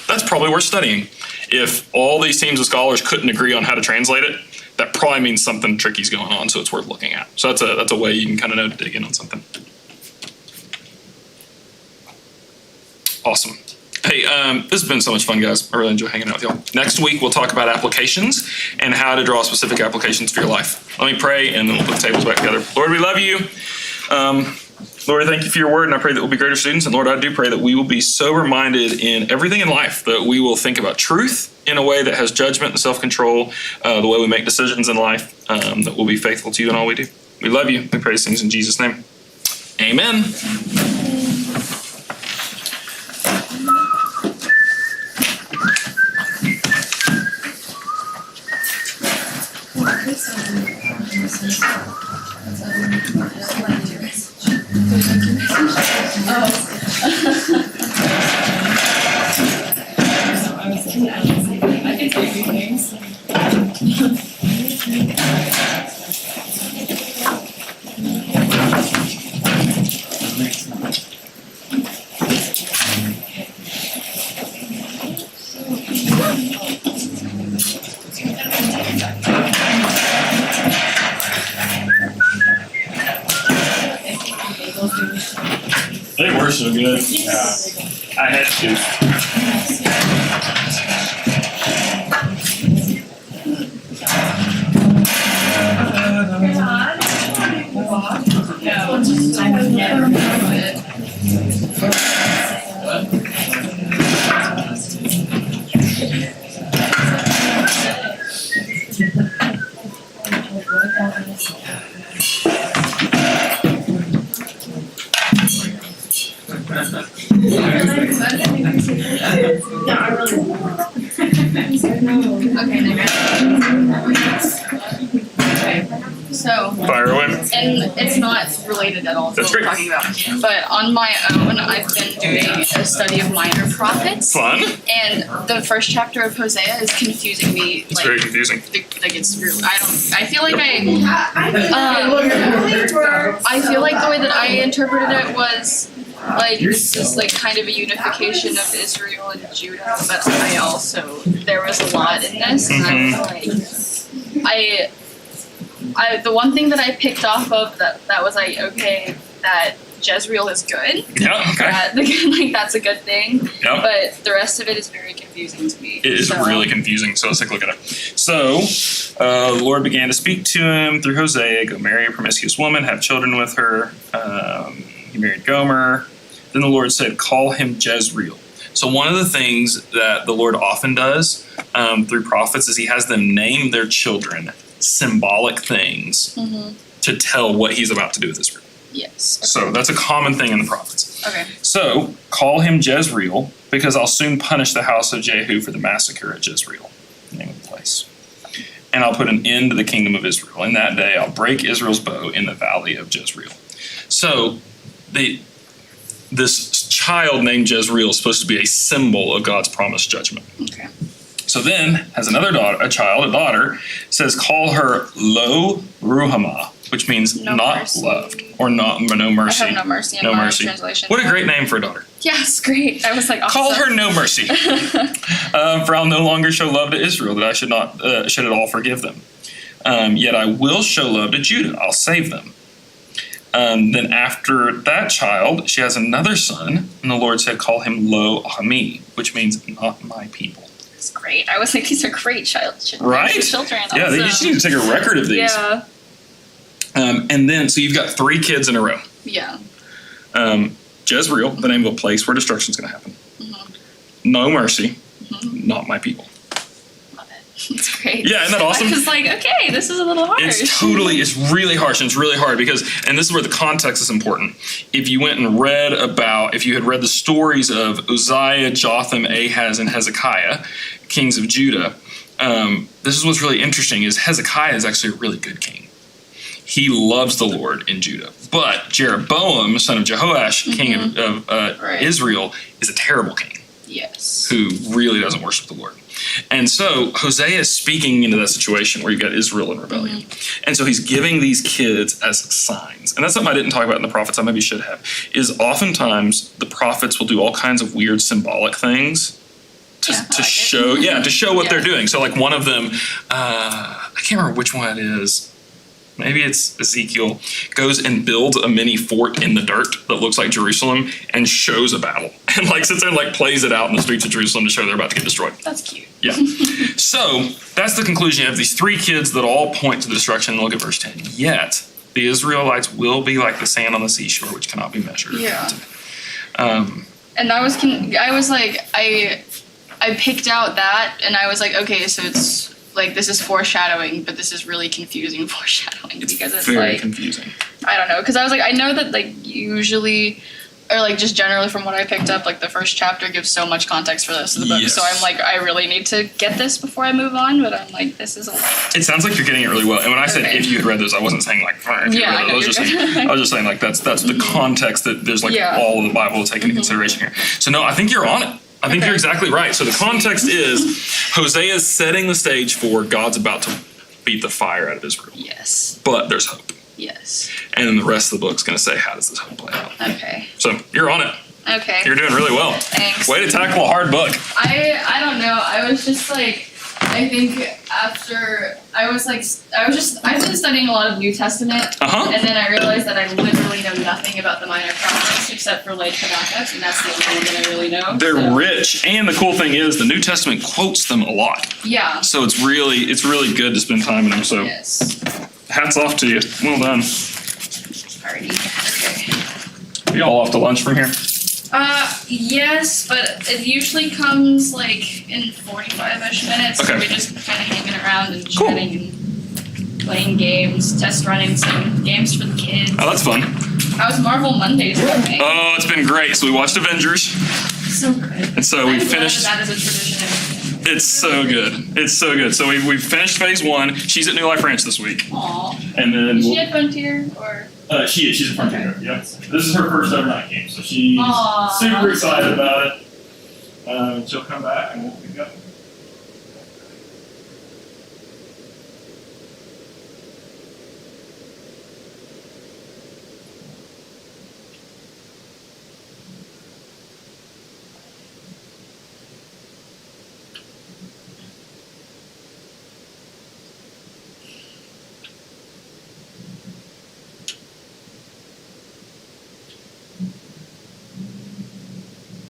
that's probably worth studying. If all these teams of scholars couldn't agree on how to translate it, that probably means something tricky's going on, so it's worth looking at. So that's a way you can kind of know to dig in on something. Awesome. Hey, this has been so much fun, guys. I really enjoy hanging out with y'all. Next week, we'll talk about applications and how to draw specific applications for your life. Let me pray, and then we'll put the tables back together. Lord, we love you. Lord, I thank you for your word, and I pray that we'll be greater students. And Lord, I do pray that we will be sober-minded in everything in life, that we will think about truth in a way that has judgment and self-control, the way we make decisions in life, that we'll be faithful to you in all we do. We love you. We pray these things in Jesus' name. Amen. I can say two things. They were so good. Yeah, I had to. So, Fire away. and it's not related at all to That's what we're great. talking about. But on my own, I've been doing a study of minor prophets. Fun. And the first chapter of Hosea is confusing me. It's very confusing. Like it's real. I feel like I feel like the way that I interpreted it was like this is like kind of a unification of Israel and Judah, but I also there was a lot in this, and I was like, I the one thing that I picked off of that was like, okay, that Jezreel is good. Yeah. Okay. Like that's a good thing. Yeah. But the rest of it is very confusing to me. It is really confusing, so let's take a look at it. So, the Lord began to speak to him through Hosea, go marry a promiscuous woman, have children with her. He married Gomer. Then the Lord said, call him Jezreel. So one of the things that the Lord often does through prophets is he has them name their children symbolic things to tell what he's about to do with Israel. Yes. Okay. So that's a common thing in the prophets. Okay. So call him Jezreel, because I'll soon punish the house of Jehu for the massacre at Jezreel, the name of the place. And I'll put an end to the kingdom of Israel. In that day, I'll break Israel's bow in the valley of Jezreel. So this child named Jezreel is supposed to be a symbol of God's promised judgment. Okay. So then, has another daughter, a daughter, says, call her Lo Ruhamah, which means No not mercy. loved, or no mercy. I have no mercy in No my mercy. translation. What a great name for a daughter. Yes, great. I was like, awesome. Call her No Mercy. For I'll no longer show love to Israel, that I should at all forgive them. Yet I will show love to Judah. I'll save them. Then after that child, she has another son, and the Lord said, call him Lo Ami, which means not my people. That's great. I was like, these are great Right? children. Yeah, you just need to take a record of these. Yeah. And then, so you've got 3 kids in a row. Yeah. Jezreel, the name of a place where destruction is going to happen. No Mercy, not my people. Love it. It's great. Yeah, isn't that awesome? I was like, okay, this is a little harsh. It's really harsh, and it's really hard because, and this is where the context is important. If you went and if you had read the stories of Uzziah, Jotham, Ahaz, and Hezekiah, kings of Judah, this is what's really interesting is Hezekiah is actually a really good king. He loves the Lord in Judah. But Jeroboam, son of Jehoash, king of Right. Israel, is a terrible king Yes. who really doesn't worship the Lord. And so Hosea is speaking into that situation where you've got Israel in rebellion. And so he's giving these kids as signs. And that's something I didn't talk about in the prophets, I maybe should have, is oftentimes the prophets will do all kinds of weird symbolic things to show what they're doing. So like one of them, I can't remember which one it is. Maybe it's Ezekiel, goes and builds a mini fort in the dirt that looks like Jerusalem and shows a battle. And like sits there and like plays it out in the streets of Jerusalem to show they're about to get destroyed. That's cute. Yeah. So that's the conclusion. You have these 3 kids that all point to the destruction. Look at verse 10. Yet the Israelites will be like the sand on the seashore, which cannot be measured. Yeah. And I was like, I picked out that and I was like, okay, so it's like this is foreshadowing, but this is really confusing foreshadowing because it's very like confusing. I don't know, because I was like, I know that like usually, or like just generally from what I picked up, like the first chapter gives so much context for the rest of the book. Yes. So I'm like, I really need to get this before I move on. But I'm like, this is a lot. It sounds like you're getting it really well. And when I said Okay. if you had read those, I wasn't saying like if you Yeah, had read I know, those. you're I was just saying like that's the context that there's like all of the Bible to take into consideration here. So no, I think you're on it. I think you're exactly right. So the context is Hosea is setting the stage for God's about to beat the fire out of Israel. Yes. But there's hope. Yes. And then the rest of the book's going to say, how does this hope play out? Okay. So you're on it. Okay. You're doing really well. Thanks. Way to tackle a hard book. I don't know. I was just like, I think after I've been studying a lot of New Testament, and then I realized that I literally know nothing about the minor prophets except for like Habakkuk, and that's the only one that I really know. They're rich, and the cool thing is the New Testament quotes them a lot. Yeah. So it's really good to spend time in them. So Yes. hats off to you. Well done. Alrighty. Okay. Are y'all off to lunch from here? Yes, but it usually comes like in 45-ish minutes. Okay. So we're just kind of hanging around and chatting and playing games, test running some games for the kids. Oh, that's fun. How's Marvel Mondays going? Oh, it's been great. So we watched Avengers. So good. And so we I'm glad finished. that is a tradition. It's so good. It's so good. So we've finished phase 1. She's at New Life Ranch this week. Aw. And then Is she at Frontier or? she's a Frontier. Yeah. This is her first ever night game, so she's Aw. super excited about it. She'll come back and we'll pick up.